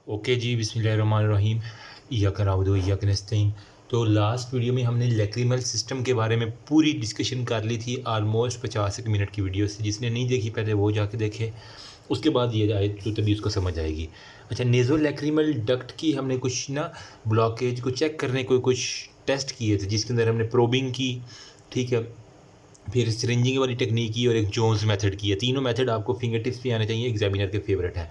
Okay जी, बिस्मिल्लाहिर्रहमानिर्रहीम। इय्याका नअबुदु व इय्याका नस्तईन। तो लास्ट वीडियो में हमने लैक्रिमल सिस्टम के बारे में पूरी डिस्कशन कर ली थी, ऑलमोस्ट 50 मिनट की वीडियो से। जिसने नहीं देखी पहले वो जाके देखे, उसके बाद ये आए तो तभी उसको समझ आएगी। अच्छा, नेज़ोलैक्रिमल डक्ट की हमने कुछ ना ब्लॉकेज को चेक करने को कुछ टेस्ट किए थे, जिसके अंदर हमने प्रोबिंग की, ठीक है, फिर सिरिंजिंग वाली टेक्निक की और एक जोन्स मेथड की है। तीनों मेथड आपको फिंगर टिप्स पे आने चाहिए, एग्जामिनर के फेवरेट है।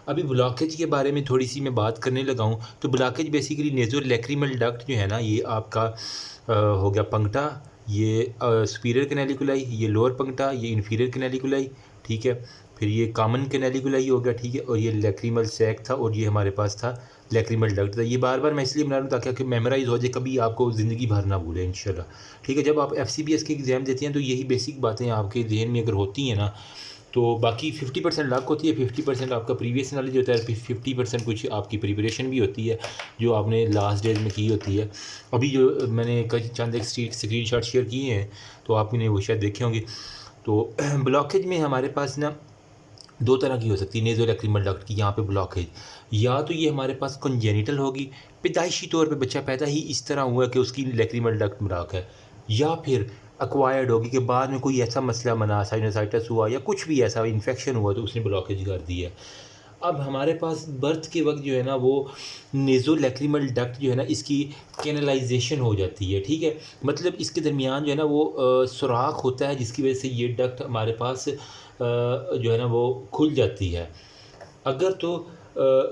अभी ब्लॉकेज के बारे में थोड़ी सी मैं बात करने लगा हूँ। तो ब्लॉकेज बेसिकली नेज़ोलैक्रिमल डक्ट जो है ना, ये आपका हो गया पंक्टा, ये सुपीरियर कैनालिकुलाई, ये लोअर पंक्टा, ये इन्फीरियर कैनालिकुलाई, ठीक है। फिर ये कॉमन कैनालिकुलाई हो गया, ठीक है। और ये लैक्रिमल सैक था, और ये हमारे पास था लैक्रिमल डक्ट था। ये बार बार मैं इसलिए बना रहा हूँ ताकि मेमोराइज हो जाए, कभी आपको ज़िंदगी भर ना भूलें इंशाल्लाह, ठीक है। जब आप FCPS के एग्ज़ाम देते हैं तो यही बेसिक बातें आपके जहन में अगर होती हैं ना, तो बाकी 50% लक होती है, 50% आपका प्रीवियस नॉलेज होता है, 50% कुछ आपकी प्रिपरेशन भी होती है जो आपने लास्ट डेज में की होती है। अभी जो मैंने चंद एक स्क्रीन शॉट शेयर किए हैं, तो आपने वो शायद देखे होंगे। तो ब्लॉकेज में हमारे पास ना दो तरह की हो सकती है नेज़ोलैक्रिमल डक्ट की यहाँ पे ब्लॉकेज। या तो ये हमारे पास कंजेनिटल होगी, पैदाइशी तौर पे बच्चा पैदा ही इस तरह हुआ कि उसकी लैक्रिमल डक्ट ब्लॉक है। या फिर एक्वायर्ड होगी कि बाद में कोई ऐसा मसला बना, साइनोसाइटिस हुआ या कुछ भी ऐसा इन्फेक्शन हुआ तो उसने ब्लॉकेज कर दी है। अब हमारे पास बर्थ के वक्त जो है ना, वो नेज़ोलैक्रिमल डक्ट जो है ना, इसकी कैनलाइजेशन हो जाती है, ठीक है। मतलब इसके दरमियान जो है ना वो सुराख होता है, जिसकी वजह से ये डक्ट हमारे पास जो है ना वो खुल जाती है। अगर तो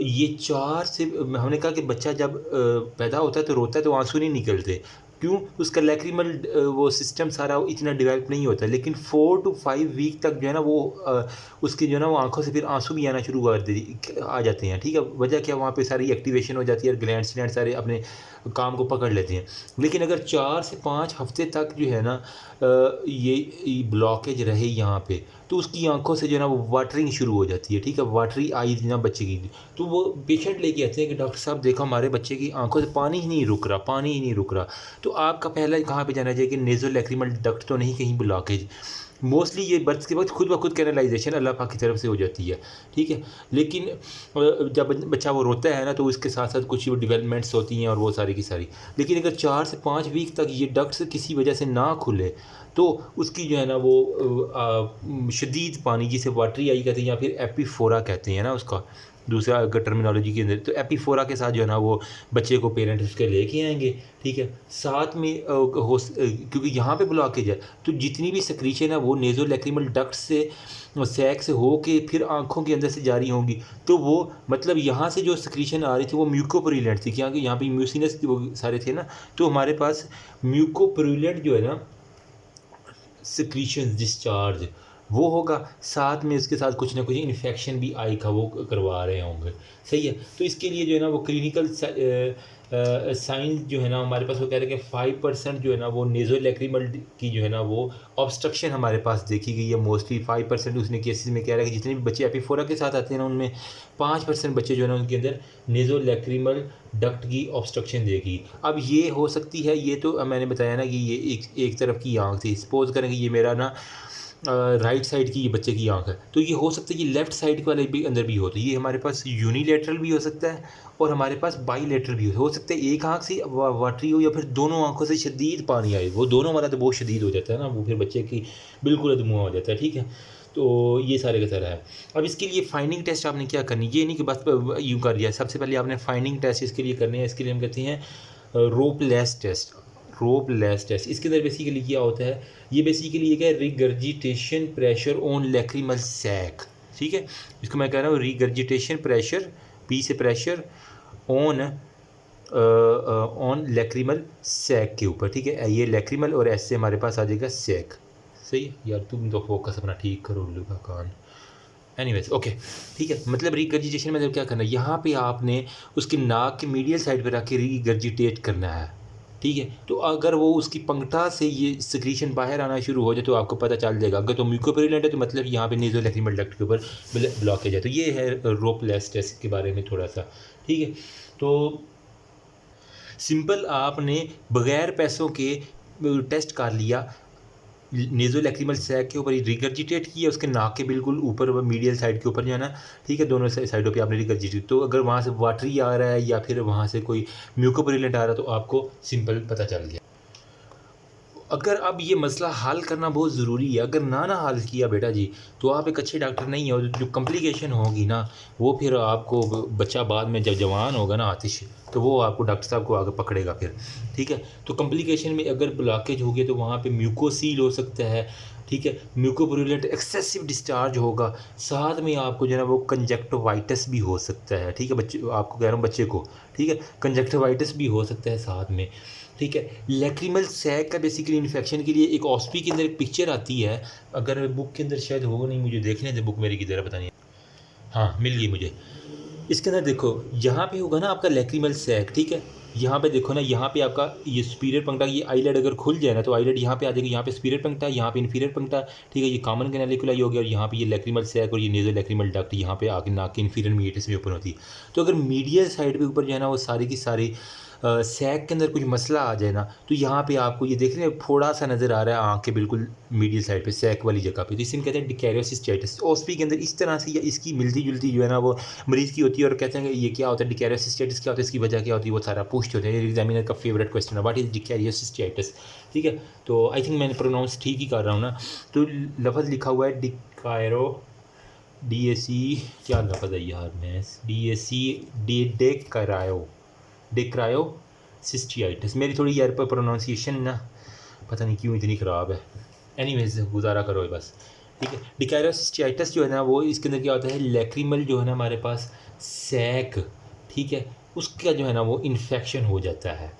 ये 4 से हमने कहा कि बच्चा जब पैदा होता है तो रोता है तो आँसू नहीं निकलते। क्यों? उसका लैक्रिमल वो सिस्टम सारा इतना डेवलप नहीं होता। लेकिन 4 टू 5 वीक तक जो है ना वो उसकी जो है ना वो आँखों से फिर आँसू भी आना शुरू आ जाते हैं, ठीक है। वजह क्या, वहाँ पे सारी एक्टिवेशन हो जाती है और ग्लैंड्स सारे अपने काम को पकड़ लेते हैं। लेकिन अगर 4 से 5 हफ्ते तक जो है ना ये ब्लॉकेज रहे यहाँ पे, तो उसकी आँखों से जो है ना वो वाटरिंग शुरू हो जाती है, ठीक है। वाटरी आईज़ ना बच्चे की, तो वो पेशेंट लेके आते हैं कि डॉक्टर साहब देखो हमारे बच्चे की आँखों से पानी ही नहीं रुक रहा, पानी ही नहीं रुक रहा। तो आपका पहला कहाँ पे जाना चाहिए कि नेज़ोलैक्रिमल डक्ट तो नहीं कहीं ब्लॉकेज। मोस्टली ये बर्थ के वक्त खुद ब खुद कैनलाइजेशन अल्लाह पाक की तरफ से हो जाती है, ठीक है। लेकिन जब बच्चा वो रोता है ना, तो उसके साथ साथ कुछ डेवलपमेंट्स होती हैं और वो सारी की सारी। लेकिन अगर 4 से 5 वीक तक ये डक्ट्स किसी वजह से ना खुले, तो उसकी जो है ना वो शदीद पानी, जिसे वाटरी आई कहते हैं या फिर एपिफोरा कहते हैं ना उसका दूसरा अगर टर्मिनोलॉजी के अंदर, तो एपिफोरा के साथ जो है ना वो बच्चे को पेरेंट्स उसके लेके आएंगे, ठीक है। साथ में क्योंकि यहाँ पे ब्लॉकेज है, तो जितनी भी सक्रीशन है वो नेज़ोलैक्रिमल डक्ट से सैक से हो के फिर आँखों के अंदर से जारी होंगी। तो वो मतलब यहाँ से जो सक्रीशन आ रही थी वो म्यूकोप्रूलेंट थी, क्योंकि यहाँ पे म्यूसिनस वो सारे थे ना। तो हमारे पास म्यूकोप्रूलेंट जो है ना सिक्रीशंस डिस्चार्ज वो होगा, साथ में इसके साथ कुछ ना कुछ इन्फेक्शन भी आई का वो करवा रहे होंगे, सही है। तो इसके लिए जो है ना वो क्लिनिकल साइंस जो है ना हमारे पास वो कह रहे हैं कि 5% जो है ना वो नेज़ोलैक्रिमल की जो है ना वो ऑब्स्ट्रक्शन हमारे पास देखी गई है। मोस्टली 5% उसने केसेस में कह रहा है कि जितने भी बच्चे एपिफोरा के साथ आते हैं ना, उनमें 5% बच्चे जो है ना उनके अंदर नेज़ोलैक्रिमल डक्ट की ऑब्स्ट्रक्शन देखी। अब ये हो सकती है, ये तो मैंने बताया ना कि ये एक तरफ की आँख थी। सपोज़ करें कि ये मेरा ना राइट साइड की ये बच्चे की आँख है, तो ये हो सकता है ये लेफ़्ट साइड वाले भी अंदर भी हो। तो ये हमारे पास यूनिलैटरल भी हो सकता है और हमारे पास बाईलैटरल भी हो सकता है। एक आँख से वाटरी हो या फिर दोनों आँखों से शदीद पानी आए। वो दोनों वाला तो बहुत शदीद हो जाता है ना, वो फिर बच्चे की बिल्कुल अधमुआ हो जाता है, ठीक है। तो ये सारे का सारा है। अब इसके लिए फाइंडिंग टेस्ट आपने क्या करनी, ये नहीं कि बस यूँ कर दिया। सबसे पहले आपने फाइंडिंग टेस्ट इसके लिए करने हैं। इसके लिए हम कहते हैं रोपलेस टेस्ट। रोपलेस टेस्ट इसके अंदर बेसिकली क्या होता है, ये बेसिकली ये क्या है, regurgitation pressure on lacrimal sac, ठीक है। इसको मैं कह रहा हूँ रिगर्जिटेशन प्रेशर, पी से pressure on on lacrimal sac के ऊपर, ठीक है। ये लैक्रिमल और एस से हमारे पास आ जाएगा सैक, सही है। यार तुम तो फोकस अपना ठीक करो उल्लू का कान। एनीवेज ओके, ठीक है। मतलब रिगर्जिटेशन मतलब क्या करना है, यहाँ पे आपने उसकी नाक के मीडियल साइड पे रख के रिगर्जिटेट करना है, ठीक है। तो अगर वो उसकी पंक्ता से ये सिक्रीशन बाहर आना शुरू हो जाए तो आपको पता चल जाएगा। अगर तो म्यूकोप्रूलेंट है तो मतलब यहाँ पे नेज़ोलैक्रिमल डक्ट के ऊपर ब्लॉकेज है। तो ये है रोपलेस टेस्ट के बारे में थोड़ा सा, ठीक है। तो सिंपल आपने बग़ैर पैसों के टेस्ट कर लिया। नेज़ोलैक्रिमल सैक के ऊपर रिगर्जिटेट किया, उसके नाक के बिल्कुल ऊपर मीडियल साइड के ऊपर जो है ना, ठीक है, दोनों साइडों पे आपने रिगर्जिटेट। तो अगर वहाँ से वाटरी आ रहा है या फिर वहाँ से कोई म्यूकोपुरुलेंट आ रहा है तो आपको सिंपल पता चल गया। अगर अब ये मसला हल करना बहुत ज़रूरी है, अगर ना हल किया बेटा जी, तो आप एक अच्छे डॉक्टर नहीं हो। जो कॉम्प्लिकेशन होगी ना, वो फिर आपको बच्चा बाद में जब जवान होगा ना आतिश, तो वो आपको डॉक्टर साहब को आगे पकड़ेगा फिर, ठीक है। तो कॉम्प्लिकेशन में अगर ब्लॉकेज होगी तो वहाँ पे म्यूकोसील हो सकता है, ठीक है, म्यूकोपुरुलेंट एक्सेसिव डिस्चार्ज होगा, साथ में आपको जो है ना वो कंजक्टिवाइटिस भी हो सकता है, ठीक है। बच्चे, आपको कह रहा हूँ बच्चे को, ठीक है, कंजक्टिवाइटिस भी हो सकता है साथ में, ठीक है। लैक्रिमल सैक का बेसिकली इन्फेक्शन के लिए एक ऑस्पी के अंदर एक पिक्चर आती है, अगर बुक के अंदर शायद हो नहीं, मुझे देखने दे, बुक मेरी किधर है पता नहीं। हाँ, मिल गई मुझे। इसके अंदर देखो, यहाँ पे होगा ना आपका लैक्रिमल सैक, ठीक है। यहाँ पे देखो ना, यहाँ पे आपका ये सुपीरियर पंक्टा, ये आईलेड अगर खुल जाए ना तो आईलेड यहाँ पे आ जाएगी, यहाँ पे सुपीरियर पंक्टा, यहाँ पे इन्फीरियर पंक्टा, ठीक है। ये कॉमन कैनालिकुलाई हो गया, और यहाँ पे ये लैक्रिमल सैक और ये नेज़ो लैक्रिमल डक्ट यहाँ पे आके नाक के इन्फीरियर मीडियस में ओपन होती है। तो अगर मीडियल साइड पे ऊपर जो है ना वो सारी की सारी सैक के अंदर कुछ मसला आ जाए ना, तो यहाँ पे आपको ये देख रहे हैं थोड़ा सा नज़र आ रहा है आँख के बिल्कुल मीडियल साइड पे सैक वाली जगह पे, तो इसे कहते हैं डिकैरियोसिस्टाइटिस। ओस्पी के अंदर इस तरह से या इसकी मिलती जुलती जो है ना वो मरीज़ की होती है, और कहते हैं ये क्या होता है डिकैरियोसिस्टाइटिस, क्या होता है, इसकी वजह क्या होती है, वो सारा पूछते होते हैं। एग्जामिनर का फेवरेट क्वेश्चन है, व्हाट इज़ डिकैरियोसिस्टाइटिस, ठीक है। तो आई थिंक मैंने प्रोनाउंस ठीक ही कर रहा हूँ ना। तो लफ्ज़ लिखा हुआ है डिकायरो, DAC, क्या लफ्ज़ है यार, मैं DAC डेक्रायो सिस्टियाइटिस। मेरी थोड़ी यार पर प्रोनाउंसिएशन ना पता नहीं क्यों इतनी ख़राब है। एनीवेज गुजारा करो बस, ठीक है। डिकायरोसिस्टियाइटिस जो है ना वो इसके अंदर क्या होता है, लैक्रिमल जो है ना हमारे पास सैक, ठीक है, उसका जो है ना वो इन्फेक्शन हो जाता है।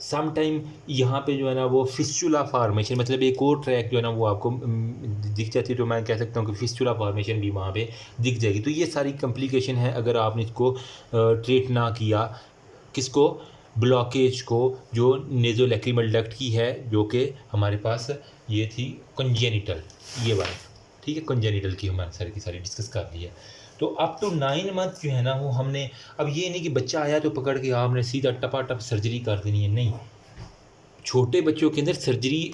सम टाइम यहाँ पे जो है ना वो फिस्चुला फार्मेशन, मतलब एक और ट्रैक जो है ना वो आपको दिख जाती है, तो मैं कह सकता हूँ कि फिस्चुला फार्मेशन भी वहाँ पे दिख जाएगी। तो ये सारी कॉम्प्लिकेशन है अगर आपने इसको ट्रीट ना किया, किसको, ब्लॉकेज को, जो नेज़ोलैक्रिमल डक्ट की है, जो कि हमारे पास ये थी कंजेनिटल, ये वाली, ठीक है, कंजेनिटल की हमारे सारी की सारी डिस्कस कर ली है। तो अप टू 9 मंथ जो है ना वो हमने, अब ये नहीं कि बच्चा आया तो पकड़ के आपने सीधा टपाटप सर्जरी कर देनी है, नहीं। छोटे बच्चों के अंदर सर्जरी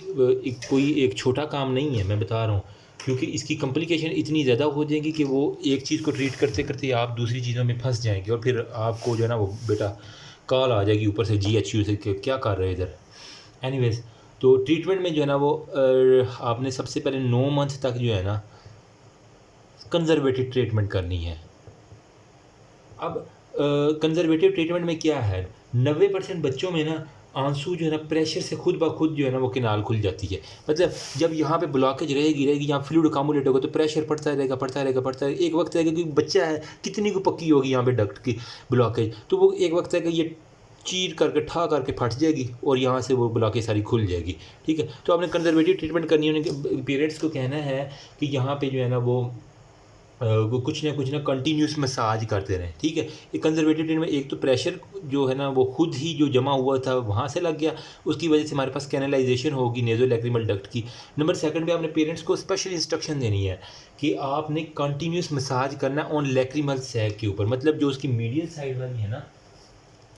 कोई एक छोटा काम नहीं है, मैं बता रहा हूँ, क्योंकि इसकी कॉम्प्लिकेशन इतनी ज़्यादा हो जाएंगी कि वो एक चीज़ को ट्रीट करते करते आप दूसरी चीज़ों में फंस जाएंगे, और फिर आपको जो है ना वो बेटा कॉल आ जाएगी ऊपर से GHU से कि क्या कर रहे हैं इधर। एनीवेज, तो ट्रीटमेंट में जो है ना वो आपने सबसे पहले 9 मंथ तक जो है ना कंजर्वेटिव ट्रीटमेंट करनी है। अब कंजर्वेटिव ट्रीटमेंट में क्या है, 90% बच्चों में ना आंसू जो है ना प्रेशर से खुद ब खुद जो है ना वो किनाल खुल जाती है। मतलब जब यहाँ पे ब्लॉकेज रहेगी यहाँ फ्लूइड अकामुलेट होगा तो प्रेशर पड़ता रहेगा। एक वक्त आएगा, क्योंकि बच्चा है कितनी को पक्की होगी यहाँ पे डक्ट की ब्लॉकेज, तो वो एक वक्त आएगा ये चीर करके ठा करके फट जाएगी और यहाँ से वो ब्लॉकेज सारी खुल जाएगी, ठीक है। तो आपने कंजर्वेटिव ट्रीटमेंट करनी है। उनके पेरेंट्स को कहना है कि यहाँ पे जो है ना वो कुछ ना कंटिन्यूस मसाज करते रहें, ठीक है। ये कंजर्वेटिव ट्रीटमेंट में एक तो प्रेशर जो है ना वो खुद ही जो जमा हुआ था वहाँ से लग गया, उसकी वजह से हमारे पास कैनलाइजेशन होगी नेज़ोलैक्रिमल डक्ट की। नंबर सेकंड पे आपने पेरेंट्स को स्पेशल इंस्ट्रक्शन देनी है कि आपने कंटिन्यूस मसाज करना ऑन लैक्रिमल सैक के ऊपर, मतलब जो उसकी मीडियल साइड वाली है ना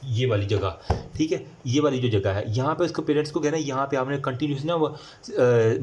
ये वाली जगह, ठीक है, ये वाली जो जगह है यहाँ पे उसको पेरेंट्स को कहना है यहाँ पे आपने कंटिन्यूस ना वो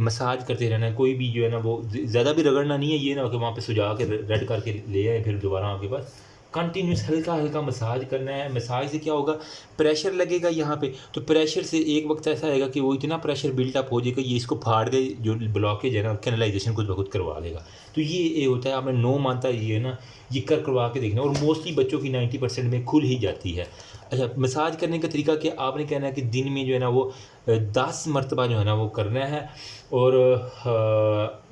मसाज करते रहना है। कोई भी जो है ना वो ज़्यादा भी रगड़ना नहीं है, ये ना कि वहाँ पे सुझा के रेड करके ले आए फिर दोबारा आपके पास। कंटिन्यूस हल्का हल्का मसाज करना है। मसाज से क्या होगा, प्रेशर लगेगा यहाँ पे, तो प्रेशर से एक वक्त ऐसा आएगा कि वो इतना प्रेशर बिल्टअप हो जाएगा ये इसको फाड़ के जो ब्लॉकेज है ना कैनलाइजेशन खुद ब खुद करवा लेगा। तो ये होता है, आपने 9 मानता ये ना ये करवा के देखना, और मोस्टली बच्चों की 90% में खुल ही जाती है। अच्छा, मसाज करने का तरीका क्या, आपने कहना है कि दिन में जो है ना वो 10 मरतबा जो है ना वो करना है, और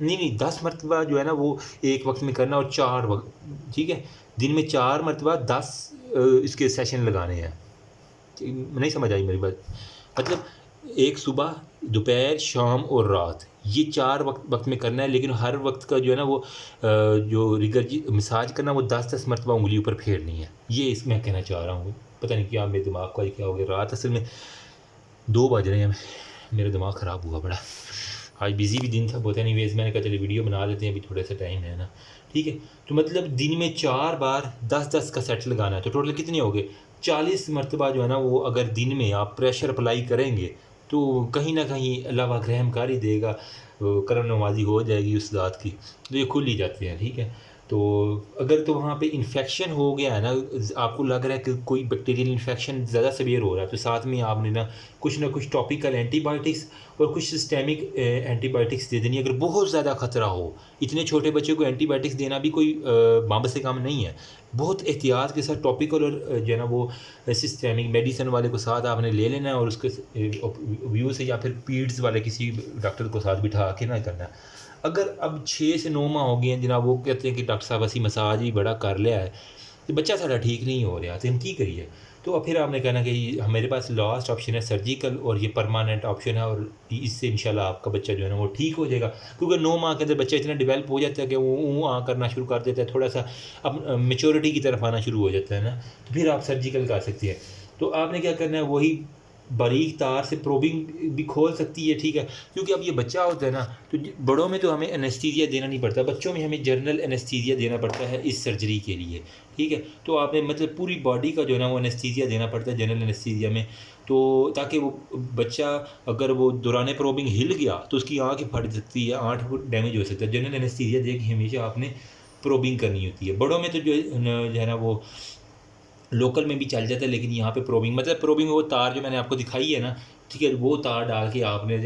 नहीं 10 मरतबा जो है ना वो एक वक्त में करना, और 4 वक्त, ठीक है, दिन में 4 मरतबा 10 इसके सेशन लगाने हैं। नहीं समझ आई मेरी बात, मतलब एक सुबह, दोपहर, शाम और रात, ये 4 वक्त में करना है, लेकिन हर वक्त का जो है ना वो जो मसाज करना वो 10-10 मरतबा उंगली ऊपर फेरनी है। ये इसमें कहना चाह रहा हूँ, पता नहीं क्या मेरे दिमाग का क्या हो गया, रात असल में 2 बज रहे हैं, मेरा दिमाग ख़राब हुआ बड़ा, आज बिज़ी भी दिन था बहुत। नहीं वेज मैंने कहा चलिए वीडियो बना लेते हैं, अभी थोड़ा सा टाइम है ना, ठीक है। तो मतलब दिन में 4 बार 10-10 का सेट लगाना है, तो टोटल कितने हो गए, 40 मरतबा जो है ना वो अगर दिन में आप प्रेशर अप्लाई करेंगे तो कहीं ना कहीं अल्लाह रहमकारी देगा। करम नवाजी हो जाएगी उस ज़ात की, तो ये खुल ही जाते हैं, ठीक है। तो अगर तो वहाँ पे इन्फेक्शन हो गया है ना, आपको लग रहा है कि कोई बैक्टीरियल इन्फेक्शन ज़्यादा सीवियर हो रहा है, तो साथ में आपने ना कुछ टॉपिकल एंटीबायोटिक्स और कुछ सिस्टेमिक एंटीबायोटिक्स दे देनी। अगर बहुत ज़्यादा ख़तरा हो, इतने छोटे बच्चे को एंटीबायोटिक्स देना भी कोई बम से काम नहीं है। बहुत एहतियात के साथ टॉपिकल और जो है ना वो सिस्टेमिक मेडिसिन वाले को साथ आपने ले लेना है, और उसके व्यू से या फिर पीड्स वाले किसी डॉक्टर को साथ बिठा के ना करना है। अगर अब 6 से 9 माह हो गए हैं जनाब, वो कहते हैं कि डॉक्टर साहब असी मसाज ही बड़ा कर लिया है, तो बच्चा साढ़ा ठीक नहीं हो रहा, तो हम की करिए। तो अब फिर आपने कहना कि मेरे पास लास्ट ऑप्शन है सर्जिकल, और ये परमानेंट ऑप्शन है, और इससे इंशाल्लाह आपका बच्चा जो है ना वो ठीक हो जाएगा। क्योंकि 9 माह के अंदर बच्चा इतना डेवलप हो जाता है कि वो आ करना शुरू कर देता है, थोड़ा सा अब मेच्योरिटी की तरफ आना शुरू हो जाता है ना, तो फिर आप सर्जिकल कर सकती है। तो आपने क्या करना है, वही बारीक तार से प्रोबिंग भी खोल सकती है, ठीक है। क्योंकि अब ये बच्चा होता है ना, तो बड़ों में तो हमें एनेस्थीसिया देना नहीं पड़ता, बच्चों में हमें जनरल एनेस्थीसिया देना पड़ता है इस सर्जरी के लिए, ठीक है। तो आपने मतलब पूरी बॉडी का जो है ना वो एनेस्थीसिया देना पड़ता है जनरल एनेस्थीसिया में, तो ताकि वो बच्चा अगर वो दौरान प्रोबिंग हिल गया तो उसकी आँख ही फट सकती है, आँख डैमेज हो सकता है। जनरल एनेस्थीसिया दे के हमेशा आपने प्रोबिंग करनी होती है। बड़ों में तो जो है ना वो लोकल में भी चल जाता है, लेकिन यहाँ पे प्रोबिंग मतलब प्रोबिंग वो तार जो मैंने आपको दिखाई है ना, ठीक है, वो तार डाल के आपने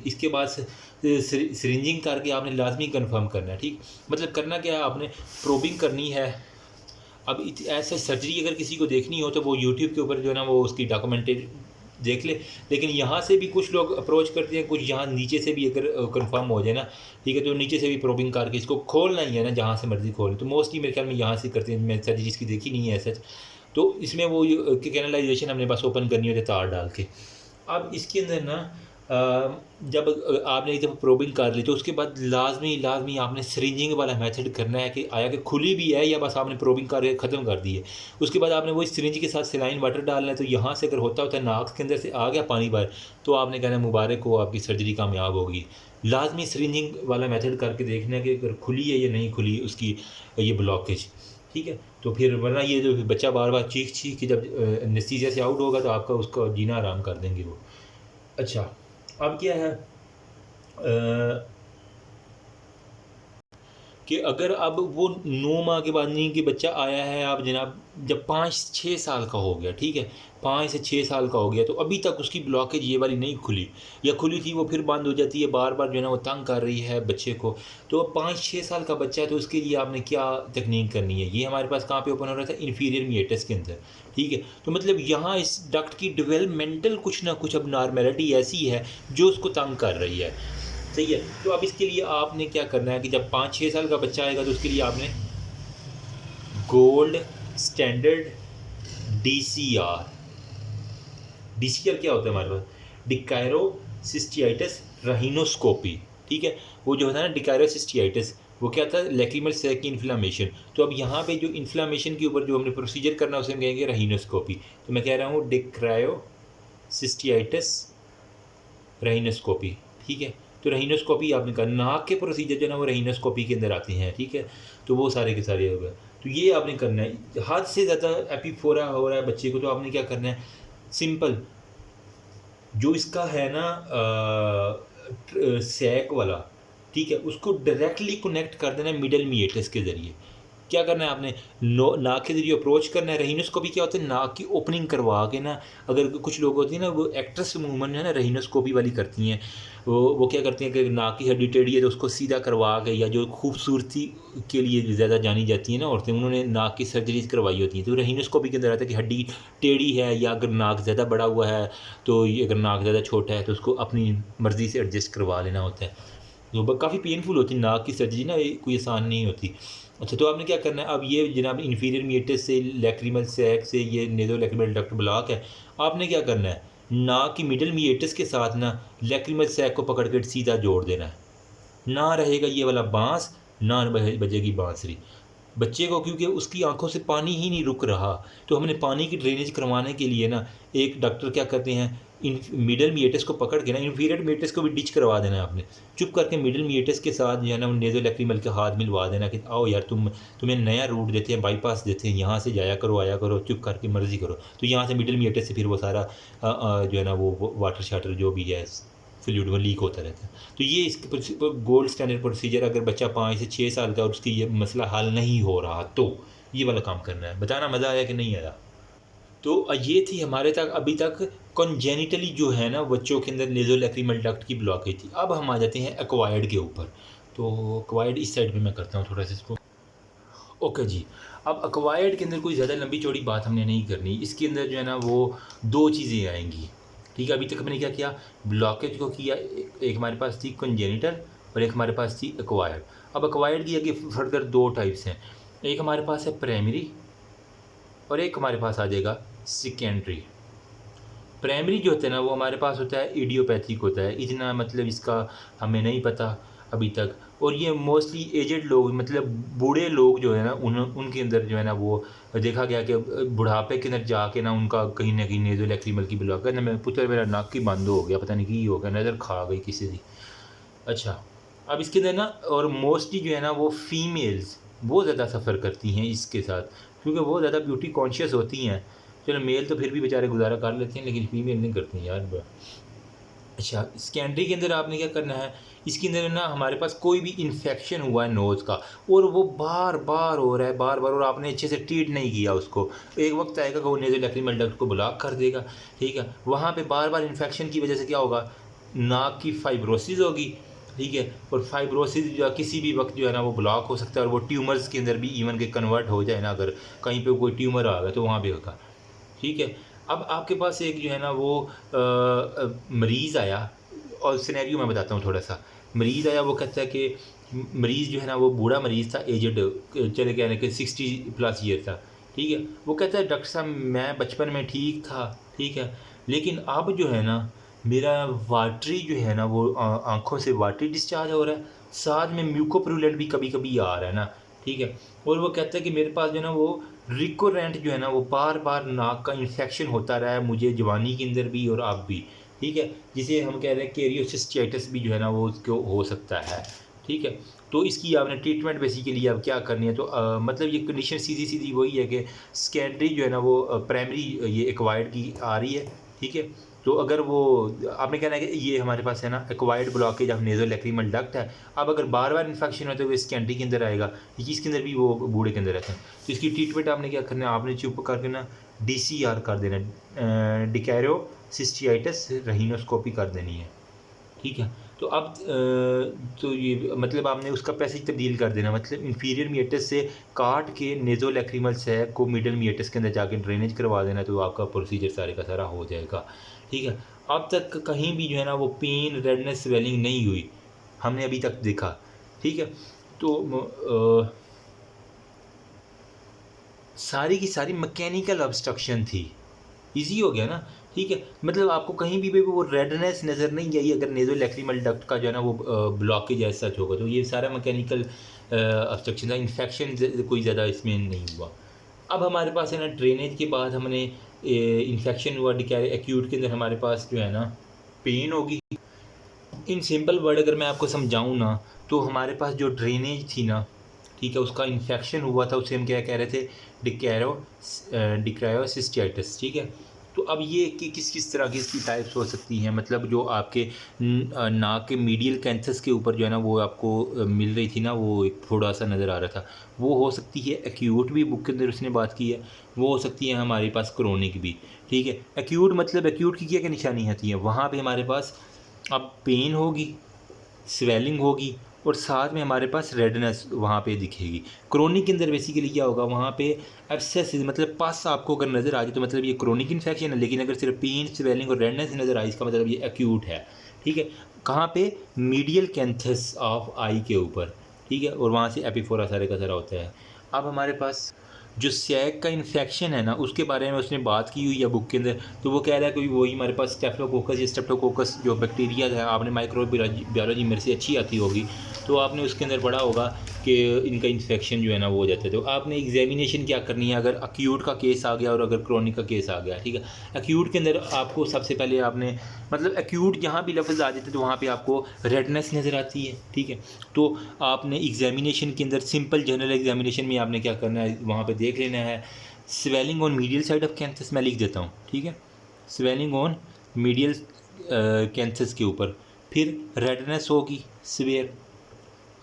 इसके बाद सिरिंजिंग करके आपने लाजमी कंफर्म करना है, ठीक। मतलब करना क्या है, आपने प्रोबिंग करनी है। अब ऐसे सर्जरी अगर किसी को देखनी हो तो वो यूट्यूब के ऊपर जो है ना वो उसकी डॉक्यूमेंटेड देख ले, लेकिन यहाँ से भी कुछ लोग अप्रोच करते हैं, कुछ यहाँ नीचे से भी अगर कंफर्म हो जाए ना, ठीक है, तो नीचे से भी प्रोबिंग करके इसको खोलना ही है ना, जहाँ से मर्जी खोलें। तो मोस्टली मेरे ख्याल में यहाँ से करते हैं, मैं सर्जरी इसकी देखी नहीं है सच। तो इसमें वो कैनलाइजेशन हमने बस ओपन करनी होती है तार डाल के। अब इसके अंदर ना जब आपने जब प्रोबिंग कर ली तो उसके बाद लाजमी आपने सिरिंजिंग वाला मेथड करना है कि आया कि खुली भी है या बस आपने प्रोबिंग कर ख़त्म कर दी है। उसके बाद आपने वो सिरिंज के साथ सलाइन वाटर डालना है, तो यहाँ से अगर होता है नाक के अंदर से आ गया पानी बाहर, तो आपने कहना मुबारक हो, आपकी सर्जरी कामयाब होगी। लाजमी सिरिंजिंग वाला मेथड करके देखना है कि अगर खुली है या नहीं खुली उसकी ये ब्लॉकेज, ठीक है। तो फिर वरना ये जो बच्चा बार बार चीख के जब एनेस्थीसिया से आउट होगा तो आपका उसका जीना आराम कर देंगे वो। अच्छा, अब क्या है कि अगर अब वो 9 माह के बाद नहीं कि बच्चा आया है, आप जनाब जब 5-6 साल का हो गया, ठीक है, 5 से 6 साल का हो गया, तो अभी तक उसकी ब्लॉकेज ये वाली नहीं खुली, या खुली थी वो फिर बंद हो जाती है, बार बार जो है ना वो तंग कर रही है बच्चे को। तो 5-6 साल का बच्चा है, तो उसके लिए आपने क्या तकनीक करनी है, ये हमारे पास कहाँ पे ओपन हो रहा था, इन्फीरियर मीएटस के अंदर, ठीक है। तो मतलब यहाँ इस डक्ट की डेवलपमेंटल कुछ ना कुछ अब नॉर्मेलिटी ऐसी है जो उसको तंग कर रही है, सही है। तो अब इसके लिए आपने क्या करना है कि जब 5-6 साल का बच्चा आएगा तो उसके लिए आपने गोल्ड स्टैंडर्ड DCR क्या होता है हमारे पास, डिकायरोसिस्टियाइटिस राइनोस्कोपी, ठीक है। वो जो होता है ना डिकायरोसिस्टियाइटिस, वो क्या था, लेक्रिमल सैक की इन्फ्लामेशन। तो अब यहाँ पे जो इन्फ्लामेशन के ऊपर जो हमने प्रोसीजर करना है उसे हम कहेंगे राइनोस्कोपी। तो मैं कह रहा हूँ डिक्रायोसिस्टियाइटिस राइनोस्कोपी, ठीक है। तो राइनोस्कोपी आपने कहा, नाक के प्रोसीजर जो है ना वो राइनोस्कोपी के अंदर आते हैं, ठीक है। तो वो सारे के सारे हो गए। तो ये आपने करना है। हद से ज़्यादा एपिफोरा हो रहा है बच्चे को, तो आपने क्या करना है, सिंपल जो इसका है ना सैक वाला, ठीक है, उसको डायरेक्टली कनेक्ट कर देना है मिडल मीएटस के ज़रिए। क्या करना है आपने, नाक के ज़रिए अप्रोच करना है। राइनोस्कोपी क्या होता है, नाक की ओपनिंग करवा के ना, अगर कुछ लोग होती हैं ना वो एक्ट्रेस मूवमेंट है ना राइनोस्कोपी वाली करती हैं, वो क्या करती हैं कि नाक की हड्डी टेढ़ी है तो उसको सीधा करवा के, या जो खूबसूरती के लिए ज़्यादा जानी जाती है ना औरतें, उन्होंने नाक की सर्जरीज करवाई होती हैं। तो राइनोस्कोपी के अंदर आता है कि हड्डी टेढ़ी है, या अगर नाक ज़्यादा बड़ा हुआ है, तो अगर नाक ज़्यादा छोटा है तो उसको अपनी मर्ज़ी से एडजस्ट करवा लेना होता है। तो काफ़ी पेनफुल होती है नाक की सर्जरी ना, कोई आसान नहीं होती। अच्छा, तो आपने क्या करना है, अब ये जनाब इन्फीरियर मीएटस से लैक्रिमल सैक से ये नेज़ो लैक्रिमल डक्ट ब्लॉक है, आपने क्या करना है, नाक की मिडल मीएटस के साथ ना लैक्रिमल सैक को पकड़ के सीधा जोड़ देना है। ना रहेगा ये वाला बांस, ना बजेगी बांसुरी बच्चे को, क्योंकि उसकी आंखों से पानी ही नहीं रुक रहा। तो हमने पानी की ड्रेनेज करवाने के लिए ना एक डॉक्टर क्या करते हैं, इन मिडल मीएटस को पकड़ के ना, इन्फीरियर मीएटस को भी डिच करवा देना है आपने, चुप करके मिडल मीएटस के साथ जो है ना नेज़ो लैक्रिमल के हाथ मिलवा देना कि आओ यार तुम्हें नया रूट देते हैं, बाईपास देते हैं, यहाँ से जाया करो आया करो, चुप करके मर्जी करो। तो यहाँ से मिडल मीएटस से फिर वो सारा जो है ना वो वाटर शाटर जो भी है फ्लूइड वो लीक होता रहता है। तो ये इसके गोल्ड स्टैंडर्ड प्रोसीजर, अगर बच्चा 5 से 6 साल का और उसकी ये मसला हल नहीं हो रहा तो ये वाला काम करना है। बताना मज़ा आया कि नहीं आया? तो ये थी हमारे तक अभी तक कॉन्जेनिटली जो है ना बच्चों के अंदर नेज़ोलैक्रिमल डक्ट की ब्लॉकेज थी। अब हम आ जाते हैं एक्वायर्ड के ऊपर। तो एक्वायर्ड इस साइड पे मैं करता हूँ थोड़ा सा इसको। ओके जी। अब एक्वायर्ड के अंदर कोई ज़्यादा लंबी चौड़ी बात हमने नहीं करनी। इसके अंदर जो है ना वो 2 चीज़ें आएंगी। ठीक है, अभी तक हमने क्या किया, ब्लॉकेज को किया। एक हमारे पास थी कॉन्जेनिटल और एक हमारे पास थी एक्वायर्ड। अब एक्वायर्ड की आगे फर्दर 2 टाइप्स हैं। एक हमारे पास है प्राइमरी और एक हमारे पास आ जाएगा सेकेंडरी। प्राइमरी जो होता है ना वो हमारे पास होता है इडियोपैथिक होता है, इतना मतलब इसका हमें नहीं पता अभी तक। और ये मोस्टली एजेड लोग, मतलब बूढ़े लोग जो है ना उनके अंदर जो है ना वो देखा गया कि बुढ़ापे के अंदर जाके ना उनका कहीं ना कहीं नेज़ोलैक्रिमल की ब्लॉक है ना। मैं पुत्र मेरा नाक की बंद हो गया, पता नहीं की हो गया, नज़र खा गई किसी की। अच्छा, अब इसके अंदर ना और मोस्टली जो है ना वो फीमेल्स बहुत ज़्यादा सफ़र करती हैं इसके साथ, क्योंकि वो ज़्यादा ब्यूटी कॉन्शियस होती हैं। चलो मेल तो फिर भी बेचारे गुजारा कर लेते हैं, लेकिन फीमेल नहीं करती हैं यार। अच्छा, सेकेंडरी के अंदर आपने क्या करना है, इसके अंदर ना हमारे पास कोई भी इन्फेक्शन हुआ है नोज़ का और वो बार बार हो रहा है, बार बार, और आपने अच्छे से ट्रीट नहीं किया उसको, एक वक्त आएगा कि वो नेज़ोलैक्रिमल डक्ट को ब्लॉक कर देगा। ठीक है, वहाँ पे बार बार इन्फेक्शन की वजह से क्या होगा, नाक की फाइब्रोसिस होगी। ठीक है, और फाइब्रोसिस जो किसी भी वक्त जो है ना वो ब्लॉक हो सकता है, और वो ट्यूमर्स के अंदर भी इवन के कन्वर्ट हो जाए ना, अगर कहीं पे कोई ट्यूमर आ गया तो वहाँ पे होगा। ठीक है, अब आपके पास एक जो है ना वो मरीज़ आया, और सिनेरियो मैं बताता हूँ थोड़ा सा। मरीज़ आया, वो कहता है कि मरीज़ जो है ना वो बूढ़ा मरीज़ था, एजड, चले कहने कि 60+ ईयर था। ठीक है, वो कहता है डॉक्टर साहब मैं बचपन में ठीक था, ठीक है, लेकिन अब जो है ना मेरा वाटरी जो है ना वो आँखों से वाटरी डिस्चार्ज हो रहा है, साथ में म्यूकोप्रूलेंट भी कभी कभी आ रहा है ना। ठीक है, और वो कहता है कि मेरे पास जो है ना वो रिकोरेंट जो है ना वो बार बार नाक का इन्फेक्शन होता रहा है, मुझे जवानी के अंदर भी और अब भी। ठीक है, जिसे हम कह रहे हैं केरियोसिस्टाइटिस भी जो है ना वो उसको हो सकता है। ठीक है, तो इसकी आपने ट्रीटमेंट बेसिकली अब क्या करनी है, तो मतलब ये कंडीशन सीधी सीधी वही है कि सेकेंडरी जो है ना वो प्राइमरी ये एक्वायर्ड की आ रही है। ठीक है, तो अगर वो आपने कहना है कि ये हमारे पास है ना एक्वायर्ड ब्लॉकेज ऑफ नेज़ोलैक्रिमल डक्ट है। अब अगर बार बार इन्फेक्शन हो तो वो सेकेंडरी के अंदर आएगा, इसके अंदर भी वो बूढ़े के अंदर रहता है। तो इसकी ट्रीटमेंट आपने क्या करना है, आपने चुप करके ना DCR कर देना, डिकैरोसिस्टियाइटिस रहीनोस्कोपी कर देनी है। ठीक है, तो अब तो ये मतलब आपने उसका पैसेज तब्दील कर देना, मतलब इंफीरियर मिएटस से काट के नेज़ोलैक्रिमल सैक को मिडल मिएटस के अंदर जाके ड्रेनेज करवा देना, तो आपका प्रोसीजर सारे का सारा हो जाएगा। ठीक है, अब तक कहीं भी जो है ना वो पेन, रेडनेस, स्वेलिंग नहीं हुई हमने अभी तक देखा। ठीक है, तो सारी की सारी मैकेनिकल ऑब्स्ट्रक्शन थी। ईज़ी हो गया ना। ठीक है, मतलब आपको कहीं भी वो रेडनेस नज़र नहीं आई अगर नेज़ोलैक्रिमल डक्ट का जो है ना वो ब्लॉकेज ऐसा सच होगा, तो ये सारा मैकेनिकल ऑब्स्ट्रक्शन था, इन्फेक्शन कोई ज़्यादा इसमें नहीं हुआ। अब हमारे पास है ना ड्रेनेज के बाद हमने इन्फेक्शन हुआ एक्यूट के अंदर हमारे पास जो है ना पेन होगी। इन सिंपल वर्ड अगर मैं आपको समझाऊँ ना, तो हमारे पास जो ड्रेनेज थी ना, ठीक है, उसका इन्फेक्शन हुआ था, उसे हम क्या कह रहे थे, डिक्रायोसिस्टाइटिस। ठीक है, तो अब ये कि किस किस तरह की इसकी टाइप्स हो सकती हैं, मतलब जो आपके नाक के मीडियल कैंथस के ऊपर जो है ना वो आपको मिल रही थी ना, वो एक थोड़ा सा नज़र आ रहा था, वो हो सकती है एक्यूट भी, बुक के अंदर उसने बात की है। वो हो सकती है हमारे पास क्रोनिक भी। ठीक है, एक्यूट मतलब एक्यूट की क्या क्या निशानी आती है, वहाँ पे हमारे पास अब पेन होगी, स्वेलिंग होगी, और साथ में हमारे पास रेडनेस वहाँ पे दिखेगी। क्रोनिक के अंदर बेसिकली क्या होगा, वहाँ पे एब्सेस मतलब पस आपको अगर नज़र आ जाए तो मतलब ये क्रोनिक इन्फेक्शन है, लेकिन अगर सिर्फ पेन, स्वेलिंग और रेडनेस नज़र आए इसका मतलब ये एक्यूट है। ठीक है, कहाँ पे, मीडियल कैंथस ऑफ आई के ऊपर। ठीक है, और वहाँ से एपिफोरा सारे का सारा होता है। अब हमारे पास जो सैक का इन्फेक्शन है ना उसके बारे में उसने बात की हुई है बुक के अंदर, तो वो कह रहा है कि वही हमारे पास स्टेफ्लोकोकस या स्ट्रेप्टोकोकस जो बैक्टीरिया है, आपने माइक्रोबायोलॉजी मेरे से अच्छी आती होगी, तो आपने उसके अंदर पढ़ा होगा कि इनका इन्फेक्शन जो है ना वो हो जाता है। तो आपने एग्जामिनेशन क्या करनी है, अगर एक्यूट का केस आ गया और अगर क्रोनिक का केस आ गया। ठीक है, एक्यूट के अंदर आपको सबसे पहले आपने मतलब एक्यूट जहाँ भी लफ्ज़ आ जाते हैं तो वहाँ पे आपको रेडनेस नज़र आती है। ठीक है, तो आपने एग्जामिनेशन के अंदर सिंपल जनरल एग्जामिनेशन में आपने क्या करना है, वहाँ पे देख लेना है swelling on medial side of canthus, मैं लिख देता हूँ। ठीक है, स्वेलिंग ऑन मीडियल कैंथस के ऊपर फिर रेडनेस होगी सिवियर,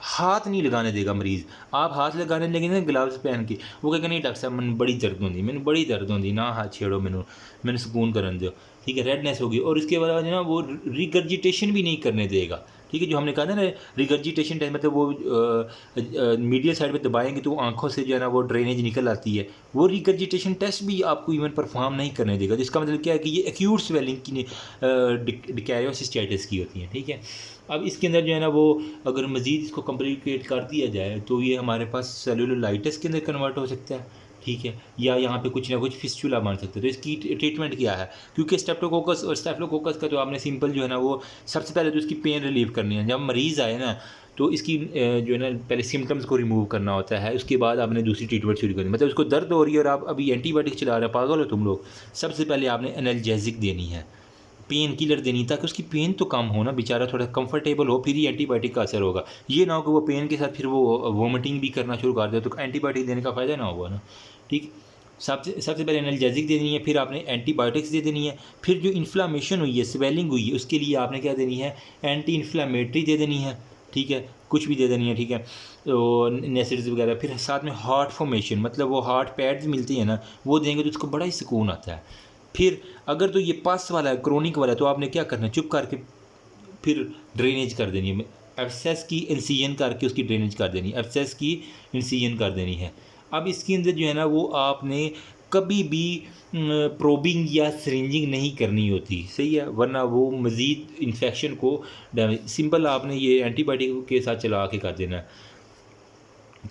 हाथ नहीं लगाने देगा मरीज़। आप हाथ लगाने लगे ना ग्लव्स पहन के, वो कहेगा नहीं डॉक्टर साहब मैंने बड़ी दर्द होंगी, मैंने बड़ी दर्द होंगी ना, हाथ छेड़ो मैंने सुकून करन दो। ठीक है, रेडनेस होगी। और इसके बाद जो ना वो रिगर्जिटेशन भी नहीं करने देगा। ठीक है, जो हमने कहा था ना रिगर्जिटेशन टाइम मतलब वो मीडियल साइड पे दबाएंगे तो आंखों से जो है ना वो ड्रेनेज निकल आती है, वो रिगर्जिटेशन टेस्ट भी आपको इवन परफॉर्म नहीं करने देगा। जिसका मतलब क्या है कि ये एक्यूट स्वेलिंग की डिकैरियोसिस्टाइटिस की होती है। ठीक है, अब इसके अंदर जो है ना वो अगर मज़ीद इसको कम्प्लिकेट कर दिया जाए तो ये हमारे पास सेलुलोलाइटिस के अंदर कन्वर्ट हो सकता है। ठीक है, या यहाँ पे कुछ ना कुछ फिस्चुला बन सकता है। तो इसकी ट्रीटमेंट क्या है, क्योंकि स्टेप्टोकोकस और स्टेफ्लोकोकस का तो आपने सिंपल जो है ना वो सबसे पहले तो इसकी पेन रिलीव करनी है। जब मरीज़ आए ना तो इसकी जो है ना पहले सिम्टम्स को रिमूव करना होता है, उसके बाद आपने दूसरी ट्रीटमेंट शुरू करनी। मतलब उसको दर्द हो रही है और आप अभी एंटीबायोटिक चला रहे हैं, पागल हो तुम लोग। सबसे पहले आपने एनाल्जेसिक देनी है, पेन किलर देनी, ताकि उसकी पेन तो कम हो ना, बेचारा थोड़ा कंफर्टेबल हो, फिर ही एंटीबायोटिक का असर होगा। ये ना हो कि वो पेन के साथ फिर वो वोमिटिंग भी करना शुरू कर दे, तो एंटीबायोटिक देने का फ़ायदा ना होगा ना। ठीक, सबसे पहले एनाल्जेसिक दे देनी है, फिर आपने एंटीबायोटिक्स दे देनी है। फिर जो इन्फ्लामेशन हुई है, स्वेलिंग हुई है, उसके लिए आपने क्या देनी है, एंटी इन्फ्लामेटरी दे देनी है। ठीक है, कुछ भी दे देनी है। ठीक है, तो नेसिड्स वगैरह। फिर साथ में हार्ट फॉर्मेशन, मतलब वो हार्ट पैड्स मिलती है ना, वो देंगे तो उसको बड़ा ही सुकून आता है। फिर अगर तो ये पास वाला है, क्रोनिक वाला है, तो आपने क्या करना है, चुप करके फिर ड्रेनेज कर देनी है। एब्सेस की इंसिजन करके उसकी ड्रेनेज कर देनी है, एब्सेस की इंसिजन कर देनी है। अब इसके अंदर जो है ना वो आपने कभी भी प्रोबिंग या सिरिंजिंग नहीं करनी होती, सही है, वरना वो मज़ीद इन्फेक्शन को डैमेज। सिंपल आपने ये एंटीबायोटिक के साथ चला के कर देना है।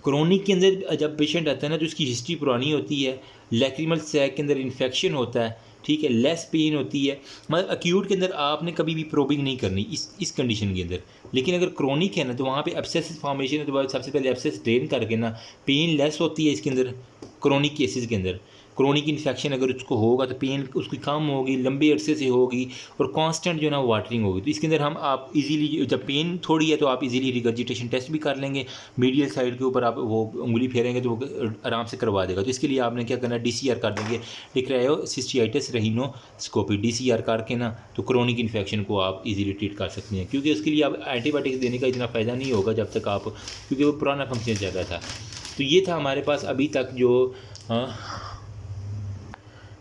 क्रोनिक के अंदर जब पेशेंट आता है ना तो उसकी हिस्ट्री पुरानी होती है, लैक्रिमल सैक के अंदर इन्फेक्शन होता है। ठीक है, लेस पेन होती है। मतलब एक्यूट के अंदर आपने कभी भी प्रोबिंग नहीं करनी इस कंडीशन के अंदर। लेकिन अगर क्रोनिक है ना तो वहाँ पे एब्सेस फॉर्मेशन है, तो सबसे पहले एब्सेस ड्रेन करके ना पेन लेस होती है इसके अंदर। क्रोनिक केसेस के अंदर क्रोनिक इन्फेक्शन अगर उसको होगा तो पेन उसकी कम होगी, लंबे अरसे से होगी, और कांस्टेंट जो है ना वाटरिंग होगी। तो इसके अंदर हम आप इजीली, जब पेन थोड़ी है तो आप इजीली रिगर्जिटेशन टेस्ट भी कर लेंगे। मीडियल साइड के ऊपर आप वो उंगली फेरेंगे तो वो आराम से करवा देगा। तो इसके लिए आपने क्या करना है, DCR कर देंगे, डिक्रायोसिस्टियाइटिस रेनिनोस्कोपी। DCR करके ना तो क्रोनिक इन्फेक्शन को आप इजीली ट्रीट कर सकते हैं, क्योंकि उसके लिए आप एंटीबायोटिक्स देने का इतना फ़ायदा नहीं होगा जब तक आप, क्योंकि वो पुराना फंक्शन ज़्यादा था। तो ये था हमारे पास अभी तक जो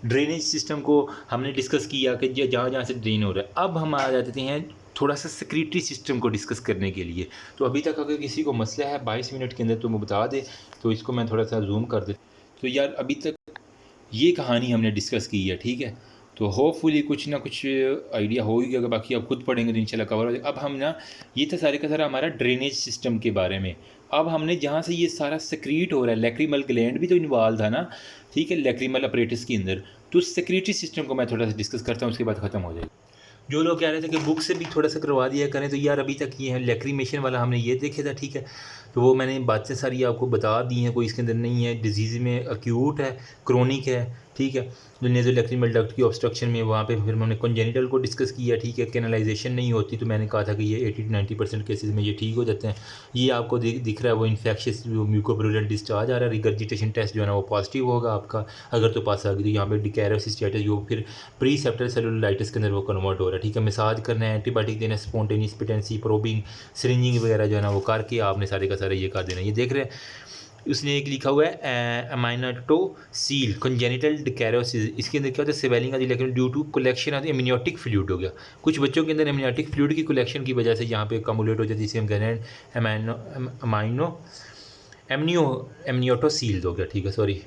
ड्रेनेज सिस्टम को हमने डिस्कस किया कि जहाँ जहाँ से ड्रेन हो रहा है। अब हम आ जाते हैं थोड़ा सा सेक्रेटरी सिस्टम को डिस्कस करने के लिए। तो अभी तक अगर किसी को मसला है 22 मिनट के अंदर तो वो बता दे, तो इसको मैं थोड़ा सा जूम कर दे। तो यार अभी तक ये कहानी हमने डिस्कस की है। ठीक है, तो होपफुली कुछ ना कुछ आइडिया हो ही गया, बाकी आप खुद पढ़ेंगे तो इंशाल्लाह कवर हो जाएगा। अब हम ना, ये था सारे का सारा हमारा ड्रेनेज सिस्टम के बारे में। अब हमने जहाँ से ये सारा सेक्रीट हो रहा है, लैक्रिमल ग्लैंड भी तो इन्वॉल्व था ना, ठीक है, लैक्रिमल अपरेटस के अंदर। तो सेक्रेटरी सिस्टम को मैं थोड़ा सा डिस्कस करता हूँ, उसके बाद ख़त्म हो जाएगा। जो लोग कह रहे थे कि बुक से भी थोड़ा सा करवा दिया करें, तो यार अभी तक ये है लैक्रीमेशन वाला हमने ये देखे था। ठीक है, तो वो मैंने बातें सारी आपको बता दी हैं, कोई इसके अंदर नहीं है। डिजीज़ में एक्यूट है, क्रोनिक है। ठीक है, जो नेज़ोलैक्रिमल डक्ट की ऑब्स्ट्रक्शन में, वहाँ पे फिर हमने कंजेनिटल को डिस्कस किया। ठीक है, कैनलाइजेशन नहीं होती, तो मैंने कहा था कि ये 80 to 90% केसेस में ये ठीक हो जाते हैं। ये आपको दिख रहा है वो इन्फेक्शियस जो म्यूकोप्रूडेंट डिस्चार्ज आ रहा है। रिगर्जिटेशन टेस्ट जो है ना वो पॉजिटिव होगा आपका, अगर तो पास आ गई। तो यहाँ पे डिकैरियोसिस्टाइटिस जो फिर प्री सेप्टल सेलुलाइटिस के अंदर वो कन्वर्ट हो रहा है। ठीक है, मसाज करना है, एंटीबायोटिक देना, स्पॉन्टेनियस पेटेंसी, प्रोबिंग, सिरिंजिंग वगैरह जो है ना वो करके आपने सारे का सारा ये कर देना। ये देख रहे हैं, उसने एक लिखा हुआ है अमाइनोटोसील कंजेनिटल डिकैरियोसिस। इसके अंदर क्या होता है, स्वेलिंग आती है, लेकिन due to collection of amniotic fluid हो गया। कुछ बच्चों के अंदर एमनियोटिक फ्लूइड की कलेक्शन की वजह से यहाँ पे कमुलेट हो जाती है, जिसे हम कह रहे हैं एमनियोटोसील हो गया। ठीक है, सॉरी।